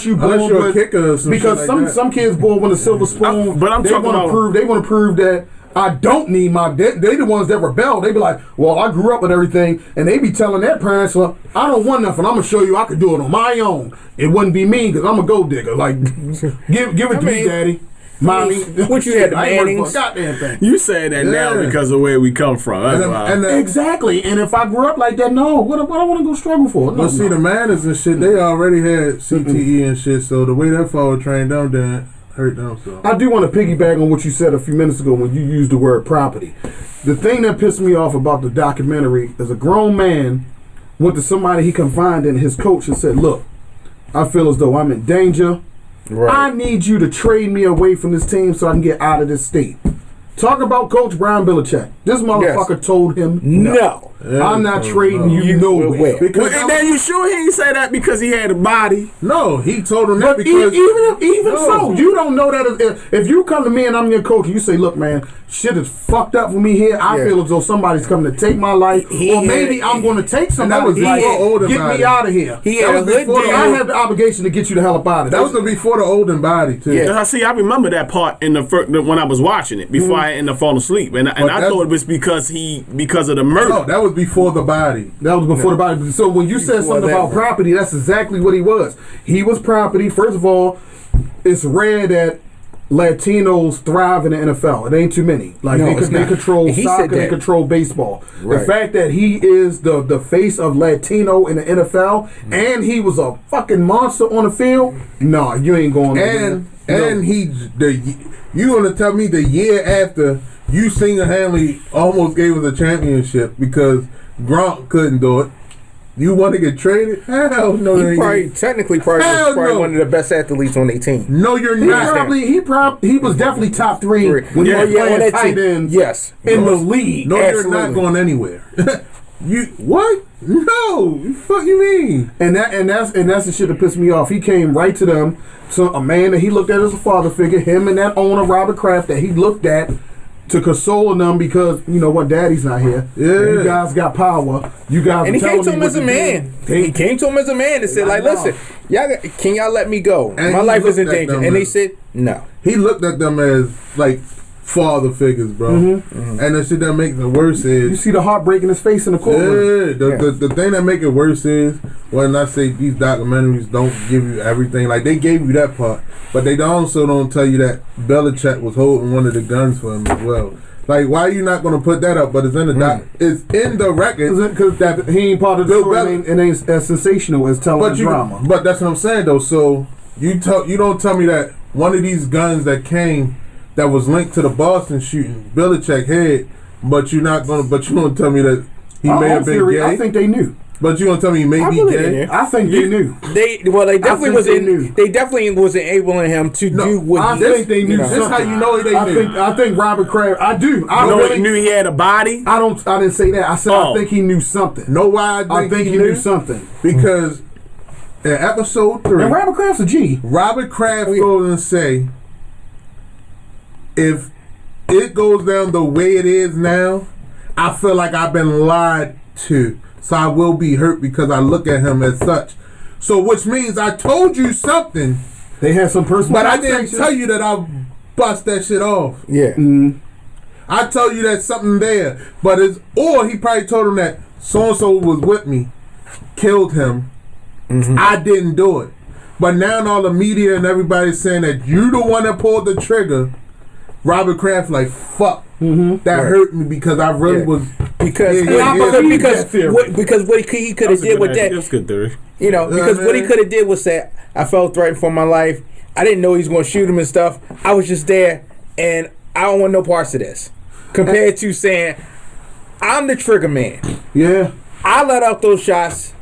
Speaker 1: you born with a kicker or something, because some kids born with a silver spoon,
Speaker 2: but they
Speaker 1: want to prove that. I don't need my dad. They the ones that rebel. They be like, well, I grew up with everything. And they be telling their parents, well, I don't want nothing. I'm going to show you I could do it on my own. It wouldn't be me because I'm a gold digger. Like, give it to me, daddy. Mommy,
Speaker 3: what you had the Mannings?
Speaker 1: Goddamn thing.
Speaker 2: You saying that now because of where we come from.
Speaker 1: Exactly. And if I grew up like that, no, what I want to go struggle for?
Speaker 4: No, see, the Mannings and shit, they already had CTE and shit, so the way that father trained them didn't hurt them. So
Speaker 1: I do want to piggyback on what you said a few minutes ago when you used the word property. The thing that pissed me off about the documentary is a grown man went to somebody he confided in, his coach, and said, look, I feel as though I'm in danger. Right. I need you to trade me away from this team so I can get out of this state. Talk about Coach Brian Belichick. This motherfucker told him no. I'm not trading you nowhere.
Speaker 2: Because and then you sure he ain't say that because he had a body?
Speaker 4: No, he told him that because
Speaker 1: even so, you don't know that if you come to me and I'm your coach and you say, look, man, shit is fucked up for me here. I feel as though somebody's coming to take my life, or maybe I'm going to take somebody's life. Get me out of here. I have the obligation to get you the hell up out of
Speaker 4: here. That was before the olden body too.
Speaker 2: Yeah, see, I remember that part in the when I was watching it before I ended up falling asleep, and I thought it was because of the murder.
Speaker 4: No, that was before the body.
Speaker 1: That was before the body. So when you said something about property, that's exactly what he was. He was property. First of all, it's rare that Latinos thrive in the NFL. It ain't too many. Like they control soccer, they control baseball. Right. The fact that he is the face of Latino in the NFL, and he was a fucking monster on the field. No, you ain't going.
Speaker 4: You gonna tell me the year after you single-handedly almost gave us a championship because Gronk couldn't do it? You want to get traded? Hell no.
Speaker 3: He was one of the best athletes on their team.
Speaker 4: No, you're not.
Speaker 1: He was definitely top 3 when he was playing tight ends.
Speaker 3: Yes,
Speaker 1: in the league.
Speaker 4: No, you're not going anywhere. You what? No, fuck you mean?
Speaker 1: And that's the shit that pissed me off. He came right to them, so a man that he looked at as a father figure, him and that owner Robert Kraft that he looked at to console them because you know what, daddy's not here. Yeah, you guys got power. You guys,
Speaker 3: and he came to him as a man. He came to him as a man and said, like, listen, can y'all let me go? My life is in danger. And they said no.
Speaker 4: He looked at them as like father figures, bro. And the shit that makes it worse is
Speaker 1: you see the heartbreak in his face in the courtroom.
Speaker 4: The thing that make it worse is when I say these documentaries don't give you everything. Like they gave you that part, but they also don't tell you that Belichick was holding one of the guns for him as well. Like, why are you not going to put that up? But it's in the doc. It's in the record because that
Speaker 1: he ain't part of the story and ain't as sensational as telling the drama.
Speaker 4: But that's what I'm saying though. So you don't tell me that one of these guns that came that was linked to the Boston shooting, Belichick had, but you don't tell me that he may have been gay.
Speaker 1: I think they knew.
Speaker 4: But you gonna tell me he may be gay?
Speaker 1: I think they knew.
Speaker 3: They definitely was enabling him to do what
Speaker 1: I think they knew.
Speaker 4: That's how you know they knew.
Speaker 1: I think Robert Kraft. I do.
Speaker 2: He knew he had a body.
Speaker 1: I didn't say that. I said I think he knew something.
Speaker 4: Know why
Speaker 1: I think he knew something?
Speaker 4: Because in episode 3,
Speaker 1: and Robert Kraft's a G.
Speaker 4: Robert Kraft goes and say, if it goes down the way it is now, I feel like I've been lied to. So I will be hurt because I look at him as such. So which means I told you something.
Speaker 1: They had some personal,
Speaker 4: but I didn't tell you that I'll bust that shit off.
Speaker 3: Yeah.
Speaker 4: I tell you that something there, but or he probably told him that so and so was with me, killed him. I didn't do it. But now all the media and everybody's saying that you the one that pulled the trigger. Robert Kraft like fuck. That hurt me because I really was
Speaker 3: because what he could have did with that.
Speaker 2: That's good theory.
Speaker 3: You know, because what he could have did was say, I felt threatened for my life. I didn't know he was going to shoot him and stuff. I was just there, and I don't want no parts of this. Compared to saying, I'm the trigger man.
Speaker 1: Yeah,
Speaker 3: I let out those shots.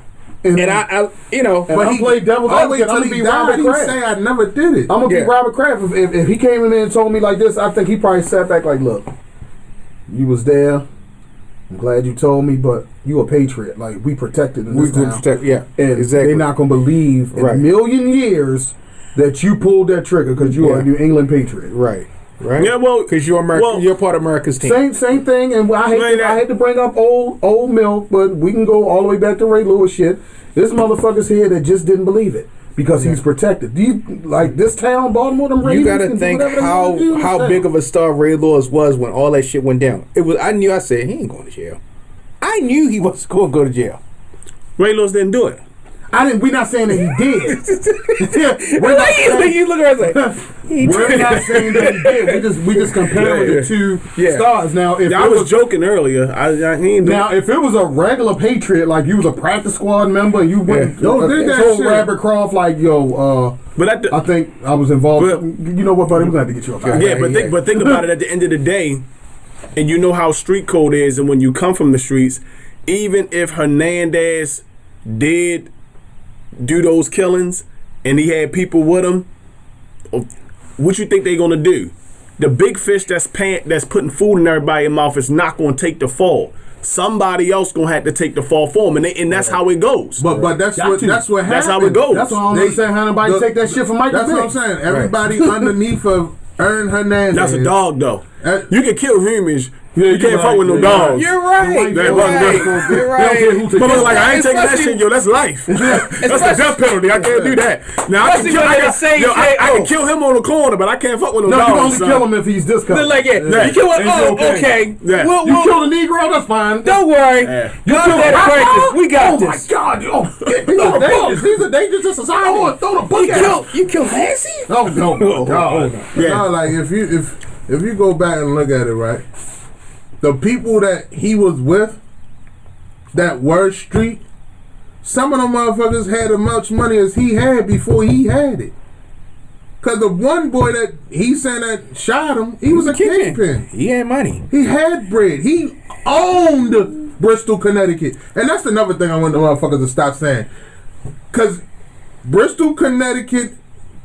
Speaker 3: And I
Speaker 1: but he played devil's advocate. I'm gonna be Robert Kraft.
Speaker 4: Say I never did it.
Speaker 1: I'm gonna be Robert Kraft. If he came in there and told me like this, I think he probably sat back like, look, you was there. I'm glad you told me, but you a patriot. Like we protected in this town. And they're not gonna believe in a million years that you pulled that trigger because you are a New England Patriot.
Speaker 3: Right.
Speaker 2: Yeah, well,
Speaker 3: because you're American. Well, you're part of America's team.
Speaker 1: Same thing. And I hate to bring up old milk, but we can go all the way back to Ray Lewis shit. This motherfucker's here that just didn't believe it because he's protected. Like this town, Baltimore, them Ravens.
Speaker 3: You got to think how big of a star Ray Lewis was when all that shit went down. I said he ain't going to jail. I knew he was going to go to jail.
Speaker 2: Ray Lewis didn't do it.
Speaker 1: We're not saying that he did.
Speaker 3: You look at us like
Speaker 1: we're not saying that he did. We just comparing the two stars. Now, if
Speaker 2: I was joking earlier.
Speaker 1: If it was a regular Patriot, like you was a practice squad member, and you went told Rabbit Croft like, yo, but I think I was involved. You know what, buddy? We're gonna have to get you up.
Speaker 2: But think about it. At the end of the day, and you know how street code is, and when you come from the streets, even if Hernandez did do those killings and he had people with him, what you think they gonna do? The big fish that's putting food in everybody's mouth is not gonna take the fall. Somebody else gonna have to take the fall for him, and that's how it goes.
Speaker 4: But that's what happens.
Speaker 2: That's how it goes.
Speaker 1: That's why I don't understand how nobody take that shit from Michael.
Speaker 4: That's what I'm saying. Everybody underneath of Aaron Hernandez.
Speaker 2: That's a dog though. You can kill humans. You can't fuck with no dogs.
Speaker 3: You're right. You're right.
Speaker 2: But like, I ain't taking that shit, yo. That's life. That's the death penalty. I can't do that. Now I can kill him on the corner, but I can't fuck with no dogs.
Speaker 1: You only kill him if he's this color.
Speaker 3: Like, you kill him. Okay.
Speaker 1: You kill the Negro. That's fine.
Speaker 3: Don't worry. You kill that We got this.
Speaker 1: Oh my God. These are dangerous to society. Throw the book at him.
Speaker 3: You kill Nancy?
Speaker 1: Oh no.
Speaker 4: No, like if you go back and look at it, right. The people that he was with, that were street, some of them motherfuckers had as much money as he had before he had it. Cause the one boy that he said that shot him, he was a kingpin.
Speaker 3: He had money.
Speaker 4: He had bread. He owned Bristol, Connecticut. And that's another thing I want the motherfuckers to stop saying. Cause Bristol, Connecticut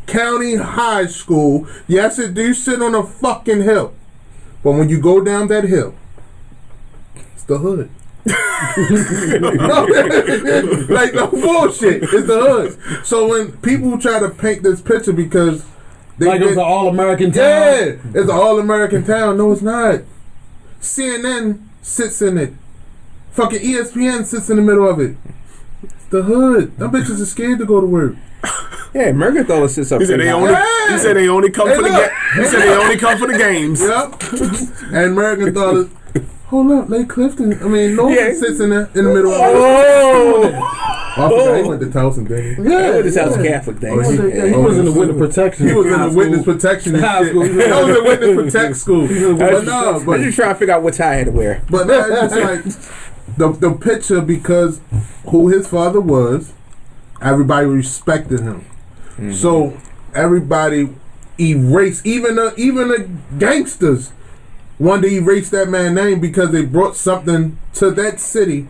Speaker 4: County High School, yes, it do sit on a fucking hill. But when you go down that hill, it's the hood. Like no bullshit. It's the hood. So when people try to paint this picture because
Speaker 1: it's an all-American town.
Speaker 4: Yeah, it's an all-American town. No, it's not. CNN sits in it. Fucking ESPN sits in the middle of it. It's the hood. Them bitches are scared to go to work.
Speaker 3: Yeah, Mercanthaler sits up.
Speaker 2: He said they only come for the games.
Speaker 4: Yep. And Mercanthaler. Hold up, Lake Clifton. I mean, Norton sits in the middle of it. I forgot he went to Towson, didn't he?
Speaker 3: Yeah, this house Catholic thing.
Speaker 1: He was in the witness protection.
Speaker 4: He was in the witness protection and shit. He was in witness protect school.
Speaker 3: But you trying to figure out what tie I had to wear.
Speaker 4: But that's like the picture because who his father was, everybody respected him. Mm-hmm. So everybody erased, even the gangsters wanted to erase that man's name because they brought something to that city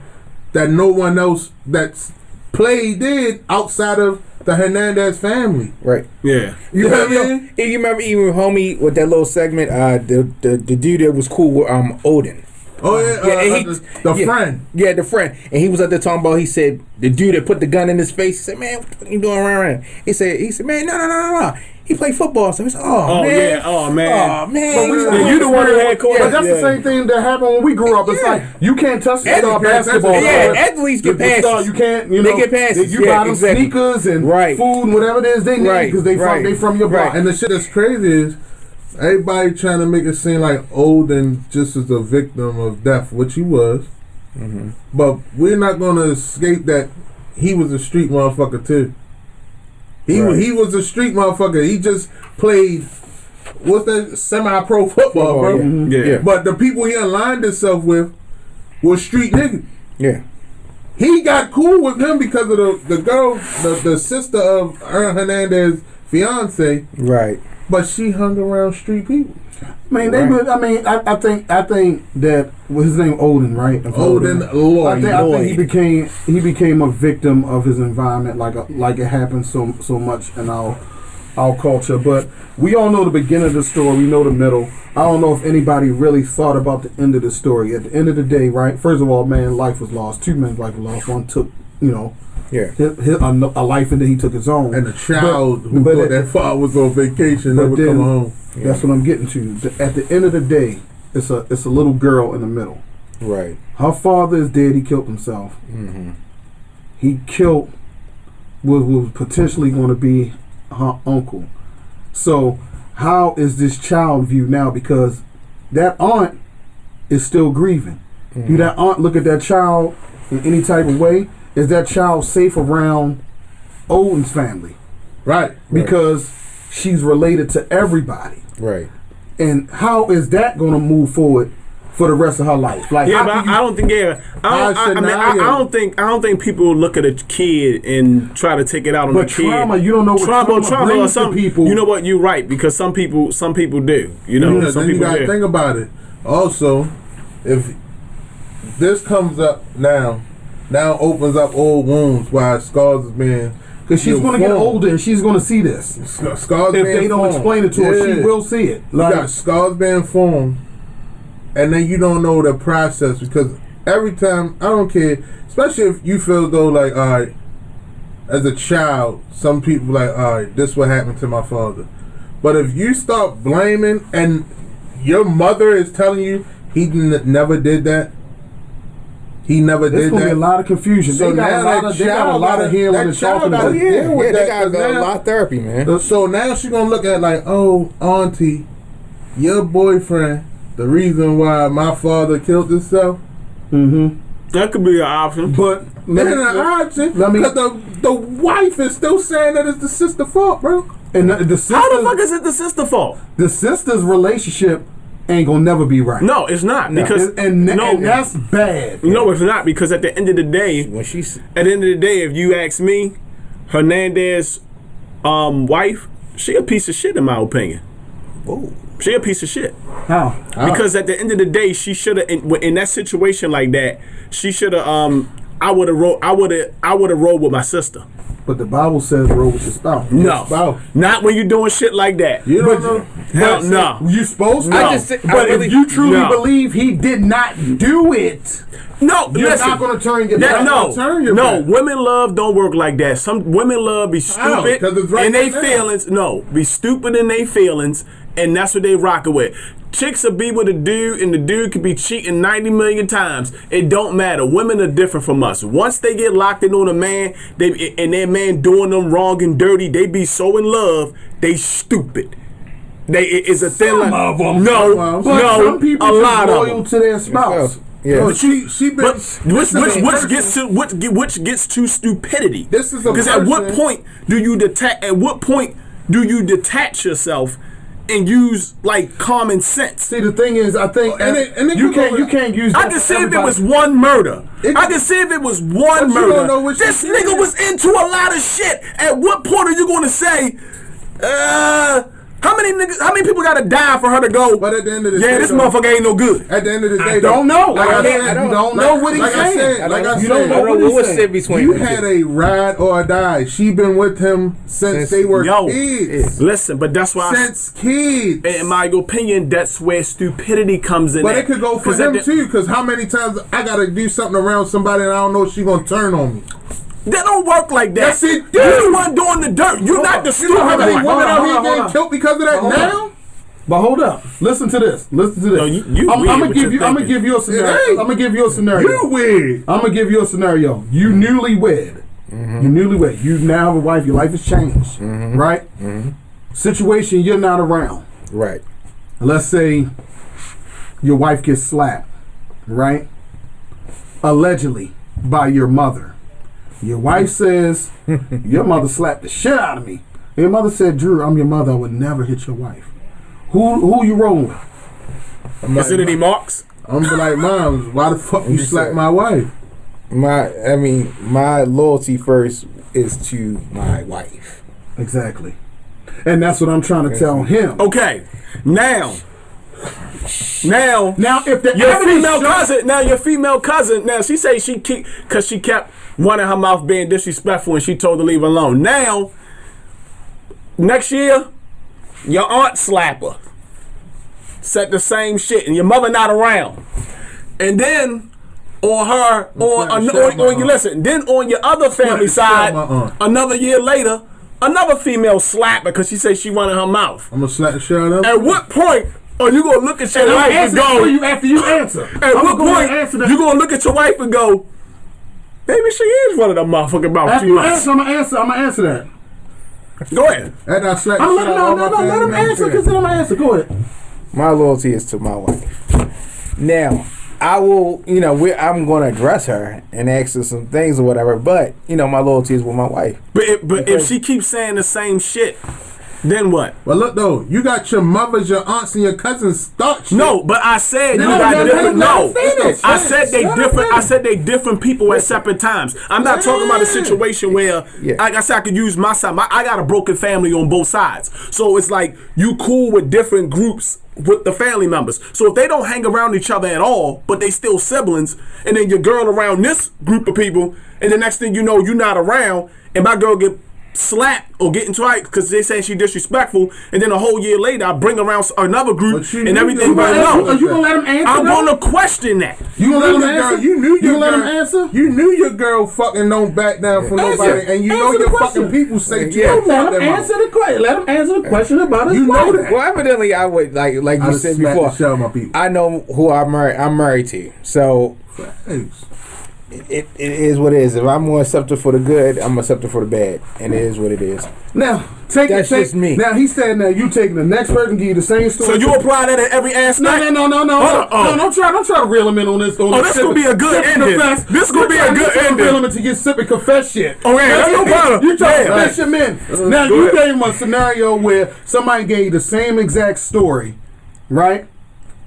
Speaker 4: that no one else that's did outside of the Hernandez family.
Speaker 3: Right.
Speaker 2: Yeah.
Speaker 4: You know what I mean?
Speaker 3: You remember even homie with that little segment, the dude that was cool with Odin.
Speaker 4: Oh yeah, the friend.
Speaker 3: Yeah, the friend. And he was up there talking about, he said, the dude that put the gun in his face, he said, man, what are you doing around? He said, man, no. He played football. So he said, man.
Speaker 2: Oh, man.
Speaker 1: But
Speaker 2: you the one who had court.
Speaker 1: But that's the same thing that happened when we grew up. It's like, you can't touch the star basketball.
Speaker 3: Yeah, athletes get passes.
Speaker 1: You can't,
Speaker 3: they get passes.
Speaker 1: You buy them sneakers and food and whatever it is they need because they from your block.
Speaker 4: And the shit that's crazy is, everybody trying to make it seem like Odin just is a victim of death, which he was. Mm-hmm. But we're not going to escape that he was a street motherfucker too. He was a street motherfucker. He just played, what's that, semi-pro football, bro.
Speaker 2: Yeah.
Speaker 4: But the people he aligned himself with were street niggas.
Speaker 3: Yeah.
Speaker 4: He got cool with him because of the girl, the sister of Aaron Hernandez's fiance.
Speaker 3: Right.
Speaker 4: But she hung around street people.
Speaker 1: I mean, I think that his name Odin, right?
Speaker 4: Odin Lloyd.
Speaker 1: I think he became a victim of his environment, like it happens so much in our culture. But we all know the beginning of the story. We know the middle. I don't know if anybody really thought about the end of the story. At the end of the day, right? First of all, man, life was lost. 2 men's life was lost. One took, a life, and then he took his own.
Speaker 4: And the child who thought that father was on vacation never come home.
Speaker 1: That's what I'm getting to. At the end of the day, it's a little girl in the middle.
Speaker 3: Right.
Speaker 1: Her father is dead. He killed himself.
Speaker 3: Mm-hmm.
Speaker 1: He killed was potentially going to be her uncle. So how is this child viewed now? Because that aunt is still grieving. Mm-hmm. Do that aunt look at that child in any type of way? Is that child safe around Odin's family.
Speaker 4: Right.
Speaker 1: Because she's related to everybody.
Speaker 3: Right.
Speaker 1: And how is that going to move forward for the rest of her life? Like,
Speaker 2: yeah, but I don't think. Yeah, I don't think people look at a kid and try to take it out on the kid.
Speaker 1: Trauma, you don't know what trauma brings to people.
Speaker 2: You know what? You're right, because some people do. You know, some people
Speaker 4: you gotta think about it. Also, if this comes up now opens up old wounds while scars is being.
Speaker 1: Because she's going to get older and she's going to see this.
Speaker 4: Scars
Speaker 1: if they don't explain it to her, she will see it.
Speaker 4: Like, you got scars being formed, and then you don't know the process, because every time, I don't care, especially if you feel though like, all right, as a child, some people like, all right, this what happened to my father. But if you start blaming and your mother is telling you he never did that, he never did that.
Speaker 1: There's going to be a lot of confusion.
Speaker 4: So
Speaker 1: they got a lot of healing and talking about it.
Speaker 3: Yeah, they got a lot of therapy, man.
Speaker 4: So now she's going to look at like, oh, auntie, your boyfriend, the reason why my father killed himself.
Speaker 1: Mm-hmm.
Speaker 2: That could be an option.
Speaker 1: But
Speaker 4: because the wife is still saying that it's the sister's fault, bro.
Speaker 1: And the sister,
Speaker 2: how the fuck is it the sister's fault?
Speaker 1: The sister's relationship ain't gonna never be right.
Speaker 2: No, it's not.
Speaker 1: No.
Speaker 2: Because
Speaker 1: and that's bad.
Speaker 2: No, it's not, because at the end of the day, if you ask me, Hernandez wife, she a piece of shit in my opinion.
Speaker 3: Whoa.
Speaker 2: She a piece of shit.
Speaker 1: How?
Speaker 2: Because at the end of the day, she should have in that situation like that, she should have I would have rolled with my sister.
Speaker 1: But the Bible says roll with your spouse.
Speaker 2: No, not when you're doing shit like that.
Speaker 1: You don't know.
Speaker 2: Hell no.
Speaker 1: You supposed to.
Speaker 2: No.
Speaker 1: But if you truly believe he did not do it,
Speaker 2: no,
Speaker 1: you're not going to turn your back.
Speaker 2: No, women love don't work like that. Some women love be stupid in their feelings. No, be stupid in their feelings, and that's what they rockin' with. Chicks will be with a dude, and the dude could be cheating 90 million times. It don't matter. Women are different from us. Once they get locked in on a man, and their man doing them wrong and dirty, they be so in love, they stupid. It's a thing.
Speaker 1: Some of them.
Speaker 2: No,
Speaker 1: some people
Speaker 2: a lot
Speaker 1: are
Speaker 2: of
Speaker 1: loyal to their spouse.
Speaker 3: Yeah,
Speaker 2: but which gets to stupidity.
Speaker 4: This is because
Speaker 2: at what point do you detach yourself and use like common sense?
Speaker 1: See, the thing is, I think you can't use.
Speaker 2: I can see if it was one murder. I can see if it was one murder. This nigga was into a lot of shit. At what point are you going to say, how many people got to die for her to go?
Speaker 4: But at the end of the day,
Speaker 2: this motherfucker ain't no good.
Speaker 4: At the end of the day,
Speaker 1: I don't know.
Speaker 4: You
Speaker 1: don't know what he's saying.
Speaker 4: You don't know
Speaker 3: what was said between.
Speaker 4: You had a ride or die. She been with him since they were kids.
Speaker 2: Listen, but that's why
Speaker 4: since kids.
Speaker 2: In my opinion, that's where stupidity comes in.
Speaker 4: But it could go for him too. Because how many times I gotta do something around somebody and I don't know if she gonna turn on me.
Speaker 2: That don't work like that.
Speaker 4: Yes, it do.
Speaker 2: You're the one doing the dirt. You're not the stupid one.
Speaker 4: How many women out here getting killed because of that now?
Speaker 1: But hold up. Listen to this. No, I'm gonna give you a scenario. I'm gonna give you a scenario.
Speaker 4: You weird.
Speaker 1: I'm gonna give you a scenario. You newlywed.
Speaker 3: Mm-hmm.
Speaker 1: You newlywed. You now have a wife. Your life has changed.
Speaker 3: Mm-hmm.
Speaker 1: Right?
Speaker 3: Mm-hmm.
Speaker 1: Situation, you're not around.
Speaker 3: Right.
Speaker 1: Let's say your wife gets slapped. Right? Allegedly by your mother. Your wife says, your mother slapped the shit out of me. Your mother said, Drew, I'm your mother. I would never hit your wife. Who you rolling with?
Speaker 2: Is it any marks?
Speaker 4: I'm like, Mom, why the fuck you slap my wife?
Speaker 3: My loyalty first is to my wife.
Speaker 1: Exactly. And that's what I'm trying to tell him.
Speaker 2: Okay. Now
Speaker 1: if
Speaker 2: your female cousin, now she say because she kept running her mouth being disrespectful and she told her to leave her alone. Now, next year, your aunt slap her. Said the same shit and your mother not around. And then then on your other family side, another year later, another female slap her because she said she running her mouth.
Speaker 4: I'm gonna slap the shit out of her.
Speaker 2: At what point are you gonna look at your wife and go?
Speaker 1: After you answer.
Speaker 2: At what point you gonna look at your wife and go? Maybe she is running her motherfucking mouth too much.
Speaker 1: I'm gonna answer that.
Speaker 2: Go ahead.
Speaker 1: Let him answer because then I'm gonna answer. Go ahead.
Speaker 3: My loyalty is to my wife. Now, I will, I'm going to address her and ask her some things or whatever. But my loyalty is with my wife.
Speaker 2: But if she keeps saying the same shit, then what?
Speaker 4: Well, look though, you got your mothers, your aunts, and your cousins start shit.
Speaker 2: No, but I said you got different. No, I said they different. I said they different people at separate times. I'm not talking about a situation where, like I said, I could use my side. I got a broken family on both sides, so it's like you cool with different groups with the family members. So if they don't hang around each other at all, but they still siblings, and then your girl around this group of people, and the next thing you know, you're not around, and my girl get slapped or get into it because they say she disrespectful, and then a whole year later I bring around another group and everything.
Speaker 1: Are you gonna let him answer?
Speaker 2: I'm gonna question that.
Speaker 4: You gonna let him answer? You knew your girl fucking don't back down for nobody, and you know your fucking people say
Speaker 1: let him answer the question. Let him answer the question about his wife.
Speaker 3: Well, evidently I would like you said before. I know who I'm married to, so. It is what it is. If I'm more accepted for the good, I'm accepted for the bad, and it is what it is.
Speaker 1: Now,
Speaker 3: just me.
Speaker 1: Now he said, "Now you taking the next person give you the same story."
Speaker 2: So you apply that at every aspect?
Speaker 1: No. Don't try to reel him in on this.
Speaker 2: This gonna be a good ending. This gonna be a good ending.
Speaker 1: Reel him in to get sip and confess shit.
Speaker 2: Oh yeah, that's no problem.
Speaker 1: You try to confess him in. Now you gave him a scenario where somebody gave the same exact story, right?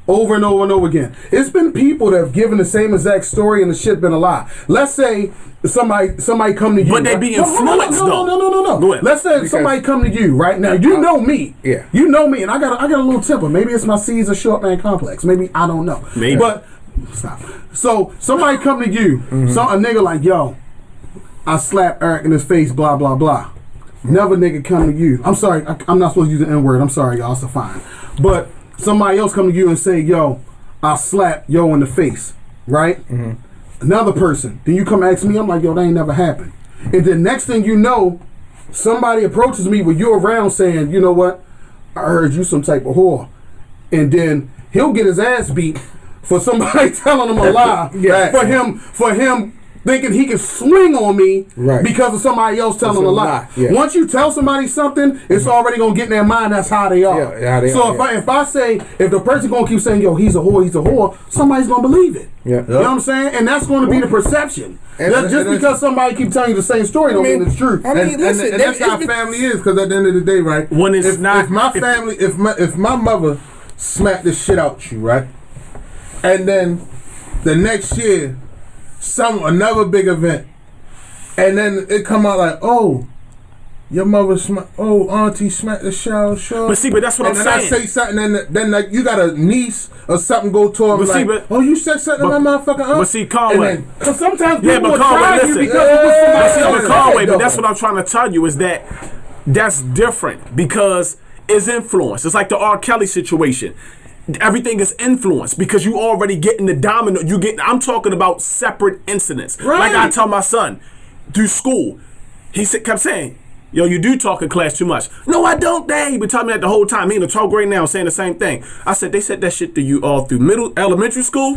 Speaker 1: Over and over and over again. It's been people that have given the same exact story and the shit been a lie. Let's say somebody come to you.
Speaker 2: But they be influenced though.
Speaker 1: No.
Speaker 2: Go ahead.
Speaker 1: Let's say somebody come to you right now. You know me.
Speaker 3: Yeah.
Speaker 1: You know me, and I got a little temper. Maybe it's my Caesar short man complex. Maybe I don't know.
Speaker 2: Maybe.
Speaker 1: But stop. So somebody come to you. A nigga like, yo, I slapped Eric in his face. Blah blah blah. Never nigga come to you. I'm sorry. I'm not supposed to use the N word. I'm sorry, y'all. It's fine. But somebody else come to you and say, yo, I slapped yo in the face, right? Another person. Then you come ask me, I'm like, yo, that ain't never happened. And then next thing you know, somebody approaches me with you around saying, you know what? I heard you some type of whore. And then he'll get his ass beat for somebody telling him a lie. For him thinking he can swing on me because of somebody else telling him a lie. Once you tell somebody something, it's already gonna get in their mind that's how they are. If I say, if the person gonna keep saying, yo, he's a whore, somebody's gonna believe it. You know what I'm saying? And that's gonna be the perception. Just because somebody keep telling you the same story don't mean it's true.
Speaker 4: And that's how family is, because at the end of the day, right?
Speaker 2: When it's not,
Speaker 4: if my family, if my mother smacked the shit out you, right, and then the next year another big event, and then it come out like, oh, your mother auntie smacked the shower.
Speaker 2: But that's what I'm saying.
Speaker 4: And then I say something, and then like you got a niece or something go to him oh, you said something to my motherfucking aunt.
Speaker 2: But see, Conway.
Speaker 1: Because sometimes people
Speaker 2: but Conway, listen.
Speaker 1: But
Speaker 2: Conway, but that's what I'm trying to tell you is that's different because it's influence. It's like the R. Kelly situation. Everything is influenced because you already getting the domino. I'm talking about separate incidents. Like I tell my son through school, he kept saying, yo, you do talk in class too much. No, I don't, Dad. He been telling me that the whole time. He in the 12th grade now saying the same thing. I said, they said that shit to you all through elementary school?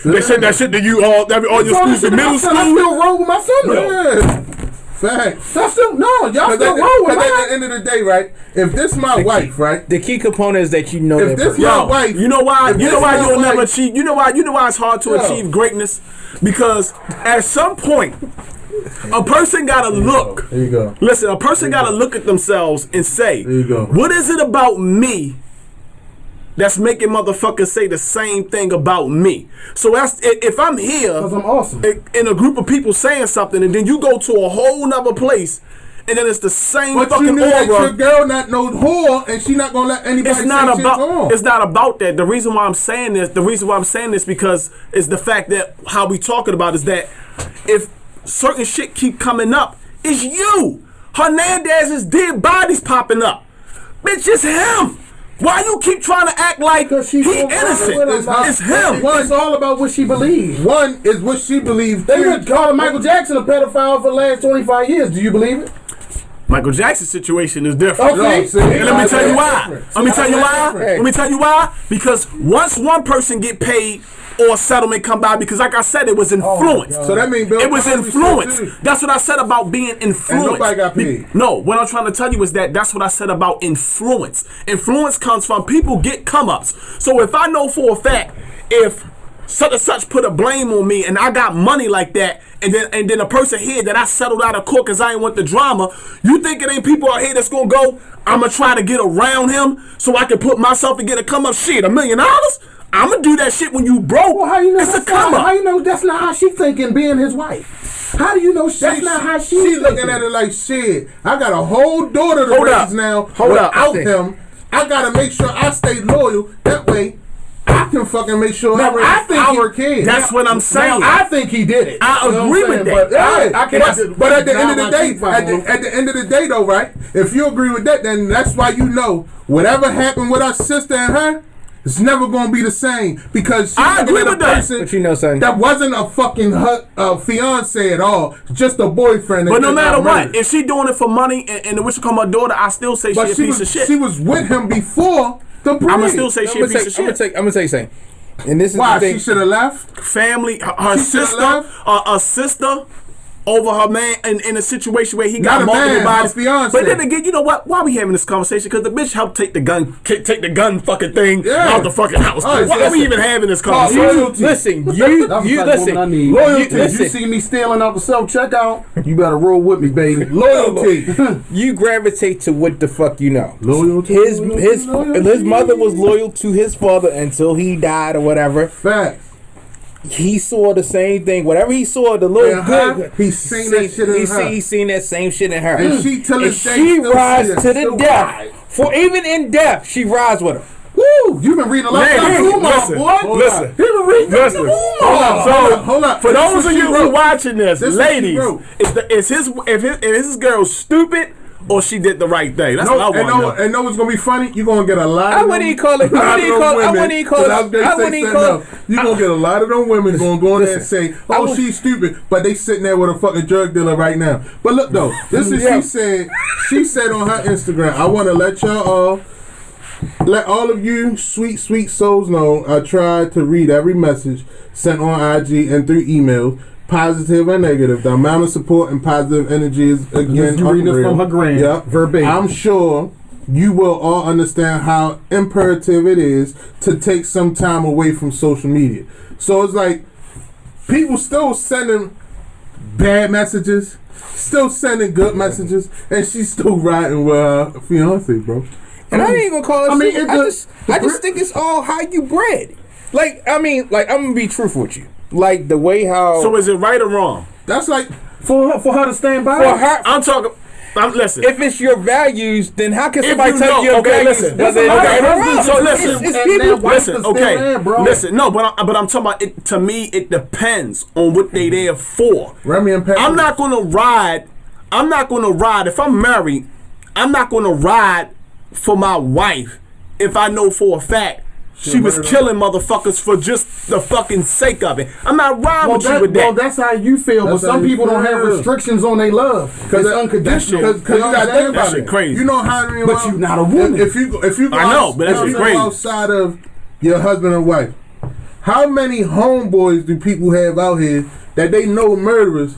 Speaker 2: They said that shit to you all your schools in middle school?
Speaker 1: I still roll with my son.
Speaker 4: Facts.
Speaker 1: Y'all still roll with
Speaker 4: at the end of the day, right? If this my wife, right?
Speaker 3: The key component is that you know
Speaker 4: if this my wife.
Speaker 2: You know why? You know why you'll never achieve? You know why it's hard to achieve greatness? Because at some point, a person gotta look.
Speaker 4: There you go.
Speaker 2: Listen, a person gotta look at themselves and say,
Speaker 4: there you go.
Speaker 2: What is it about me that's making motherfuckers say the same thing about me? So if I'm here,
Speaker 1: because I'm awesome,
Speaker 2: in a group of people saying something, and then you go to a whole nother place, and then it's the same
Speaker 4: but
Speaker 2: fucking
Speaker 4: you knew
Speaker 2: aura.
Speaker 4: That your girl not no whore, and she not gonna let anybody
Speaker 2: it's not
Speaker 4: say
Speaker 2: about. It's not about that. The reason why I'm saying this, because it's the fact that how we talking about is that if certain shit keep coming up, it's you. Hernandez's dead bodies popping up. Bitch, it's him. Why you keep trying to act like he innocent? It's him.
Speaker 1: It's all about what she believes.
Speaker 4: One is what she believes.
Speaker 1: They been calling Michael Jackson a pedophile for the last 25 years. Do you believe it?
Speaker 2: Michael Jackson's situation is different.
Speaker 1: Okay.
Speaker 2: And let me tell you why. Let me tell you why. Because once one person get paid or a settlement come by, because like I said, it was influenced.
Speaker 4: So that means
Speaker 2: it was influenced. That's what I said about being influenced.
Speaker 4: And nobody got paid.
Speaker 2: No, what I'm trying to tell you is that's what I said about influence. Influence comes from people get come ups. So if I know for a fact, if such and such put a blame on me and I got money like that, and then a person here that I settled out of court because I ain't want the drama, you think it ain't people out here that's gonna go, I'm gonna try to get around him so I can put myself and get a come up shit, $1 million? I'm gonna do that shit when you broke.
Speaker 1: Well, how you know
Speaker 2: it's a come up?
Speaker 1: How you know that's not how she thinking being his wife? How do you know that's not how she's thinking?
Speaker 4: Looking at it like, shit, I got a whole daughter to raise now without him. I gotta make sure I stay loyal. That way, I can fucking make sure I think our kids.
Speaker 2: That's what I'm saying.
Speaker 1: I think he did it.
Speaker 2: I agree with that.
Speaker 4: But at the end of the day, at the end of the day, though, right? If you agree with that, then that's why you know whatever happened with our sister and her, it's never gonna be the same because
Speaker 2: I agree with that.
Speaker 3: But you know, son,
Speaker 4: that wasn't a fucking fiance at all, just a boyfriend.
Speaker 2: But no matter what, if she doing it for money and the wish to call my daughter, I still say she's a piece of shit.
Speaker 4: She was with him before the break.
Speaker 2: I'ma still say she's a piece of shit.
Speaker 3: I'm gonna tell you something. And this is
Speaker 4: why
Speaker 3: the thing.
Speaker 4: She should have left.
Speaker 2: Family, her sister, a sister. Over her man in a situation where he got multiple bodies. But then again, you know what? Why are we having this conversation? Because the bitch helped take the gun fucking thing out the fucking house. Why are we even having this conversation?
Speaker 3: Listen, you listen.
Speaker 1: Loyalty. You see me stealing out the self-checkout, you better roll with me, baby. Loyalty.
Speaker 3: You gravitate to what the fuck you know.
Speaker 1: Loyalty.
Speaker 3: His mother was loyal to his father until he died or whatever.
Speaker 4: Facts.
Speaker 3: He saw the same thing. Whatever he saw, the little good.
Speaker 4: He's seen that shit in her.
Speaker 3: He's seen that same shit in her.
Speaker 4: And she till this day
Speaker 3: she rides to the death. For even in death, she rides with him.
Speaker 1: Woo! You been reading a lot of
Speaker 2: boy. Listen. You been reading Hold up. For those of you who watching this, ladies, is his girl stupid? Or she did the right thing. That's what I want to know.
Speaker 4: And know what's gonna be funny? You're gonna get a lot of
Speaker 3: I wouldn't call it. You're
Speaker 4: gonna get a lot of them women gonna go in there and say, "Oh, she's stupid," but they sitting there with a fucking drug dealer right now. But look though, this is she said. She said on her Instagram, "I want to let all of you sweet souls know I tried to read every message sent on IG and through email." Positive and negative. The amount of support and positive energy is again
Speaker 1: reading this from her grand.
Speaker 4: Yep.
Speaker 1: Verbatim.
Speaker 4: I'm sure you will all understand how imperative it is to take some time away from social media. So it's like people still sending bad messages, still sending good messages, and she's still riding with her fiance, bro.
Speaker 3: And I ain't gonna call it. I just think it's all how you bred. I'm gonna be truthful with you. Like the way how.
Speaker 2: So is it right or wrong?
Speaker 4: That's like
Speaker 1: for her to stand by.
Speaker 3: For her,
Speaker 2: I'm talking. Listen.
Speaker 3: If it's your values, then how can somebody tell you your values?
Speaker 2: Listen.
Speaker 3: So listen. It's people.
Speaker 2: Listen. Okay. Listen. No, but I'm talking about it. To me, it depends on what they there for.
Speaker 4: Remy and Pepper.
Speaker 2: I'm not gonna ride. If I'm married, I'm not gonna ride for my wife if I know for a fact she was killing motherfuckers for just the fucking sake of it. I'm not riding with you with that.
Speaker 1: Well, that's how you feel, but some people don't have restrictions on their love. Because it's unconditional.
Speaker 4: Because you got to think about it.
Speaker 2: Crazy.
Speaker 4: You know how many
Speaker 1: but you're not a woman.
Speaker 4: If you go
Speaker 2: I know, but that's crazy.
Speaker 4: Outside of your husband and wife, how many homeboys do people have out here that they know murderers?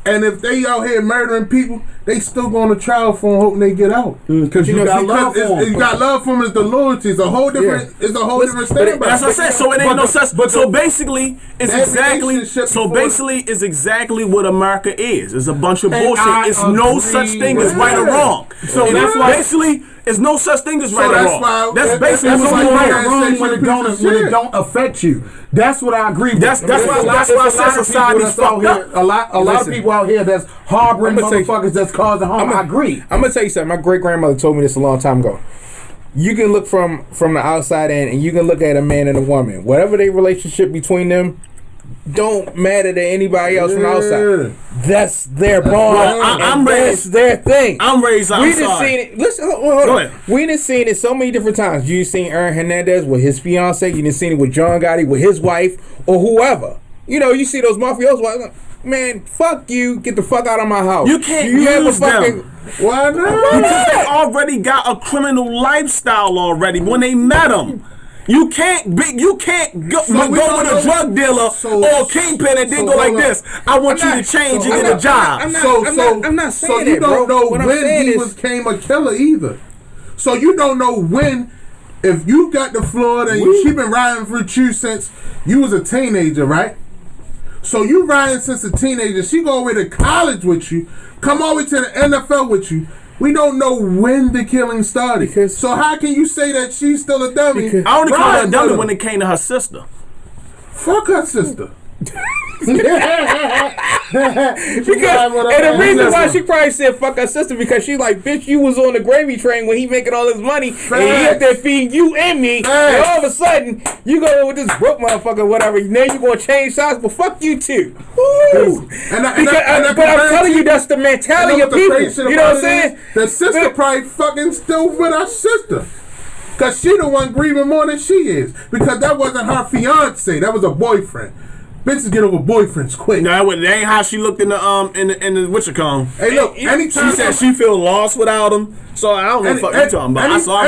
Speaker 4: And if they out here murdering people, they still going to trial for them, hoping they get out.
Speaker 1: Because you got love for them.
Speaker 4: You got love for them. Is the loyalty? It's a whole different. Yeah. It's a whole different standard.
Speaker 2: That's what I said. So it ain't no such. But so basically, it's exactly. So basically, it's exactly what America is. It's a bunch of bullshit. It's no such thing as right or wrong. So that's why basically, it's no such thing as right or wrong. That's basically
Speaker 1: right or wrong when it don't affect you. That's what I agree with.
Speaker 2: That's why I said society's fucked up.
Speaker 1: A lot of people out here that's harboring motherfuckers that's causing harm. I agree.
Speaker 3: I'm gonna tell you something. My great grandmother told me this a long time ago. You can look from the outside in, and you can look at a man and a woman. Whatever their relationship between them, don't matter to anybody else from the outside. That's their bond. That's their thing.
Speaker 2: I'm raised.
Speaker 3: We done seen it. Listen, hold on. We done seen it so many different times. You seen Aaron Hernandez with his fiance. You done seen it with John Gotti with his wife or whoever. You know, you see those mafiosos. Man, fuck you. Get the fuck out of my house.
Speaker 2: You can't use them.
Speaker 4: Why not?
Speaker 2: Because they already got a criminal lifestyle already when they met them. You can't go with a drug dealer or a kingpin and then go like this. I want you to change and get a job.
Speaker 3: I'm not saying that,
Speaker 4: you don't know
Speaker 3: when
Speaker 4: he became a killer either. So you don't know when if you got the Florida and she been riding with you since you was a teenager, right? So you riding since a teenager. She go away to college with you, come all the way to the NFL with you. We don't know when the killing started. So how can you say that she's still a dummy?
Speaker 2: I only call her a dummy when it came to her sister.
Speaker 4: Fuck her sister.
Speaker 3: And the reason why she probably said fuck her sister because she like, bitch, you was on the gravy train when he making all his money and he up there feeding you and me, and all of a sudden you go with this broke motherfucker, whatever. Now you gonna change sides, but fuck you too. But I'm telling you, that's the mentality of people. You know what I'm saying?
Speaker 4: The sister probably fucking still with her sister. Cause she the one grieving more than she is. Because that wasn't her fiance, that was a boyfriend. Bitches get over boyfriends quick.
Speaker 2: No, that ain't how she looked in the whatchamacallit.
Speaker 4: Hey, look, anytime
Speaker 2: she said she feel lost without him. So I don't know what the fuck you talking about. I saw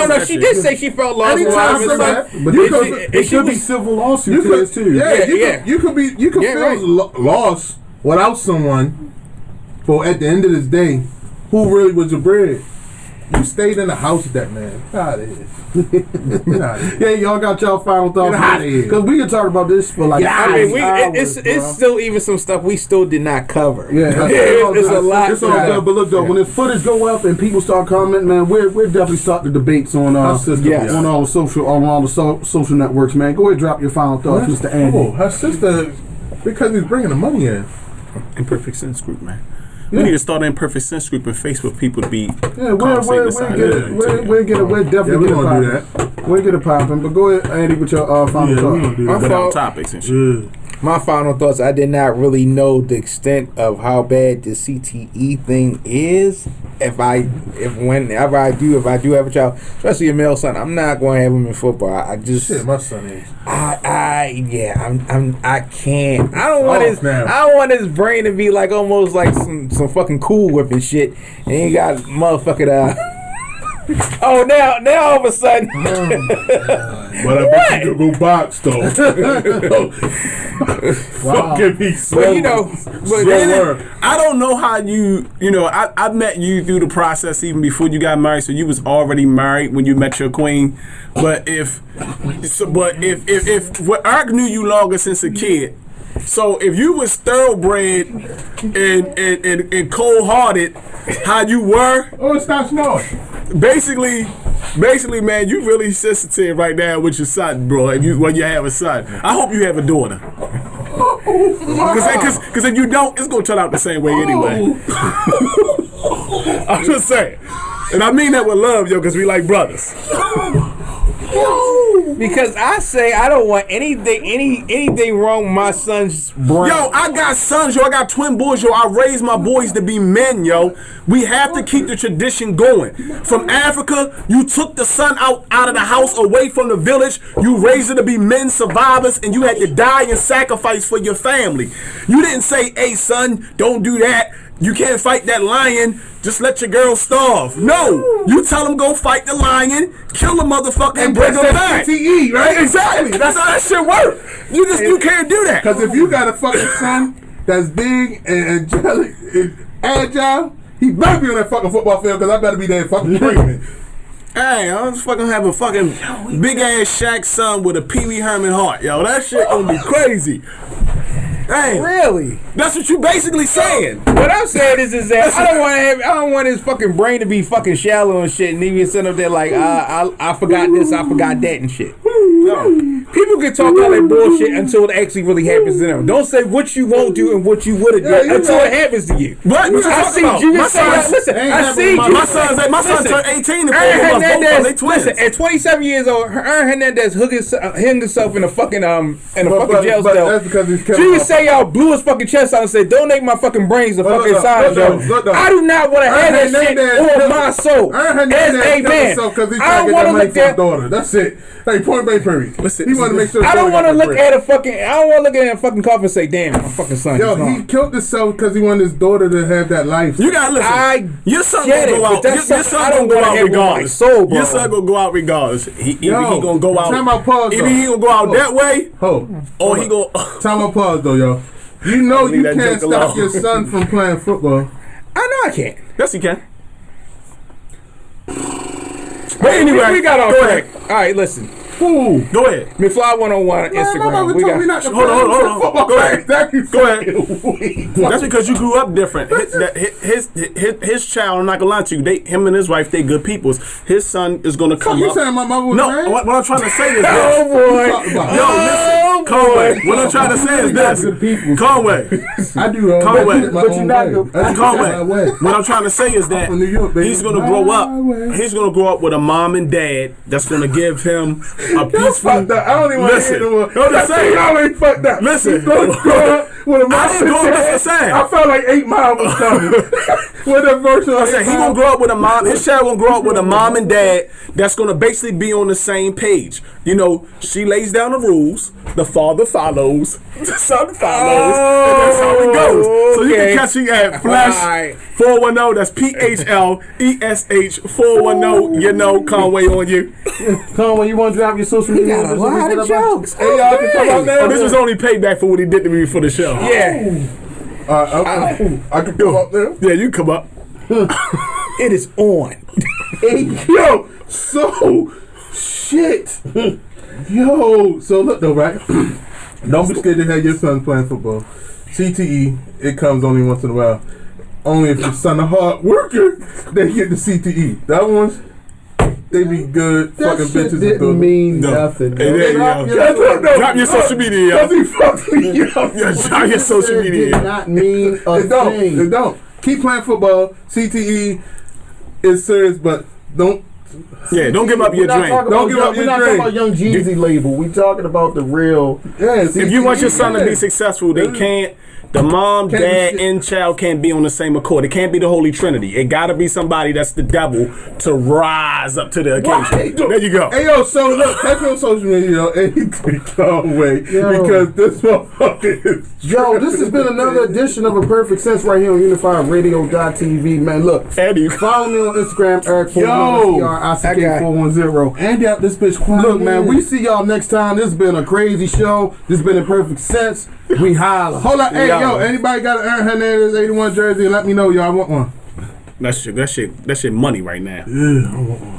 Speaker 3: no, she did say she felt lost without him.
Speaker 1: But it could be civil lawsuits too.
Speaker 4: You could feel lost without someone. But at the end of this day, who really was your bread? You stayed in the house with that man. Get out of here.
Speaker 1: Yeah, y'all got y'all final thoughts. Get out of here. Because we can talk about this for like hours.
Speaker 3: It's still even some stuff we still did not cover.
Speaker 1: Yeah,
Speaker 3: it's a lot.
Speaker 1: It's all good. But look though, when the footage go up and people start commenting, man, we're definitely starting the debates on on all the social networks, man. Go ahead, and drop your final thoughts, Mr. Andy.
Speaker 4: Oh, her sister, because he's bringing the money in.
Speaker 2: Imperfect Sense Group, man. We need to start an Imperfect Sense Group and Facebook people to be
Speaker 1: we'll definitely get it popping. We'll get it popping. But go ahead, Andy, with your final thoughts.
Speaker 2: Without topics and shit.
Speaker 3: My final thoughts, I did not really know the extent of how bad the CTE thing is. If I do have a child, especially a male son, I'm not going to have him in football. I just
Speaker 4: shit, my son is.
Speaker 3: I can't. I don't want his brain to be like almost like some fucking Cool Whip and shit. And he got motherfucking oh, now all of a sudden.
Speaker 4: But I bet you could go box though.
Speaker 1: Wow.
Speaker 4: Fucking me
Speaker 2: I don't know how I met you through the process even before you got married, so you was already married when you met your queen. But if Eric knew you longer since a kid. So if you was thoroughbred and cold-hearted, how you were?
Speaker 4: Oh, it stops snowing.
Speaker 2: Basically, man, you really sensitive right now with your son, bro. When you have a son, I hope you have a daughter. Because if you don't, it's gonna turn out the same way anyway. I'm just saying, and I mean that with love, yo, because we like brothers.
Speaker 3: Because I say I don't want anything wrong with my son's brain.
Speaker 2: Yo, I got sons, yo. I got twin boys, yo. I raised my boys to be men, yo. We have to keep the tradition going. From Africa, you took the son out of the house, away from the village. You raised them to be men survivors, and you had to die and sacrifice for your family. You didn't say, hey, son, don't do that. You can't fight that lion. Just let your girl starve. No, you tell them go fight the lion, kill the motherfucker, and bring them back.
Speaker 4: CTE, right?
Speaker 2: Exactly. That's how that shit work. You can't do that.
Speaker 4: Because if you got a fucking son that's big and angelic and agile, he better be on that fucking football field because I better be there fucking screaming.
Speaker 2: Hey, I'm just fucking have a fucking big ass Shaq son with a Pee Wee Herman heart, yo. That shit gonna be crazy. Hey,
Speaker 3: really?
Speaker 2: That's what you basically saying.
Speaker 3: What I'm saying is that I don't want his fucking brain to be fucking shallow and shit, and he be sitting up there like I forgot this, I forgot that and shit. No. People can talk all that bullshit until it actually really happens to them. Don't say what you won't do and what you would have done until it happens to you.
Speaker 2: What?
Speaker 3: I see Julius say that. Listen, I see
Speaker 2: my son turned 18 and
Speaker 3: Aaron Hernandez. Listen, at 27 years old, Aaron Hernandez hung himself in a fucking jail cell.
Speaker 4: That's because he's
Speaker 3: Julius say y'all blew his fucking chest out and said, donate my fucking brains to fucking science, yo. I do not want to have that shit on my soul. As a man, I don't want to look at
Speaker 4: daughter. That's it. Hey, point blank, Perry. He want to make sure.
Speaker 3: I don't want to look at a fucking coffin and say, damn, my fucking son.
Speaker 4: Yo, he killed himself because he wanted his daughter to have that life.
Speaker 2: You gotta listen. Your son gonna go out. Your son gonna go out regardless. Your son gonna go out regardless. He gonna go out.
Speaker 4: Time out, pause.
Speaker 2: Either he gonna go out that way, or he gonna.
Speaker 4: Time out, pause though, yo. You know you can't stop your son from playing football.
Speaker 3: I know I can't.
Speaker 2: Yes, he can. But anyway,
Speaker 3: we got off track. All right, listen.
Speaker 1: Ooh.
Speaker 2: Go ahead.
Speaker 3: McFly101 on Instagram. We got.
Speaker 2: Hold on. Go ahead. Go ahead.
Speaker 1: Go
Speaker 2: That's because you grew up different. His child, I'm not gonna lie to you. Him and his wife, they good peoples. His son is gonna come
Speaker 4: You
Speaker 2: up.
Speaker 4: saying my mother was
Speaker 2: No, what I'm trying to say is this.
Speaker 3: Oh boy.
Speaker 2: Yo, listen, Conway. What I'm trying to say is this. Conway.
Speaker 4: I do.
Speaker 2: Conway.
Speaker 1: But you're not good.
Speaker 2: Conway. What I'm trying to say is that
Speaker 4: from New York, baby.
Speaker 2: he's gonna grow up. He's gonna grow up with a mom and dad that's gonna give him a peaceful.
Speaker 4: I don't even want to hear no more.
Speaker 2: I'm just saying.
Speaker 4: Y'all ain't fucked up.
Speaker 2: Listen.
Speaker 4: He's gonna grow up with a mom.
Speaker 2: I didn't grow up with the same.
Speaker 4: I felt like 8 Mile was coming. With a version of
Speaker 2: I said he gonna grow up with a mom. His child gonna grow up with a mom and dad that's gonna basically be on the same page. You know, she lays down the rules. The father follows. The son follows. And that's how it goes. So you can catch me at Flash 410. That's PHLESH 410. You know, Conway on you.
Speaker 1: Conway, you want to drop your social media?
Speaker 3: Got a lot of jokes.
Speaker 4: Hey, y'all can come out there.
Speaker 2: Oh, this was only payback for what he did to me for the show.
Speaker 3: Yeah.
Speaker 4: I can come up there.
Speaker 2: Yeah, you come up.
Speaker 3: It is on.
Speaker 4: Hey, yo, so shit. Yo, so look though, right? Don't be scared to have your son playing football. CTE, it comes only once in a while. Only if your son a hard worker, they get the CTE. The other ones, they be good
Speaker 1: That
Speaker 4: fucking
Speaker 1: shit
Speaker 4: bitches.
Speaker 1: didn't mean nothing.
Speaker 2: Hey, drop your social media.
Speaker 4: Cause he fucked me up.
Speaker 2: Yeah, drop your social
Speaker 1: It
Speaker 2: media.
Speaker 1: did not mean a
Speaker 4: It don't.
Speaker 1: thing.
Speaker 4: It don't. Keep playing football. CTE is serious, but don't.
Speaker 2: Yeah, don't give up your dream.
Speaker 4: Don't give up your
Speaker 1: We're not
Speaker 4: dream.
Speaker 1: talking about Young Jeezy label. We talking about the real.
Speaker 4: Yeah,
Speaker 2: If you want your son to be successful, they can't. The mom,
Speaker 4: Can't be
Speaker 2: dad,
Speaker 4: shit.
Speaker 2: and child can't be on the same accord. It can't be the Holy Trinity. It gotta be somebody that's the devil to rise up to the occasion. There you go.
Speaker 4: Hey yo, so look, catch me on social media, yo, anything Conway,
Speaker 1: Yo.
Speaker 4: because this motherfucker is.
Speaker 1: Yo, this has been another edition of Imperfect Sense right here on UnifiedRadio.tv. Man, look.
Speaker 2: Andy,
Speaker 1: Follow me on Instagram, Eric
Speaker 4: Yo.
Speaker 1: 410
Speaker 4: Andy out this bitch quiet.
Speaker 1: Look, man, we see y'all next time. This has been a crazy show. This has been Imperfect Sense. We holla.
Speaker 4: Hold on, hey yo, anybody got an Aaron Hernandez 81 jersey? Let me know, y'all. I want one.
Speaker 2: that shit money right now.
Speaker 4: Yeah, I want one.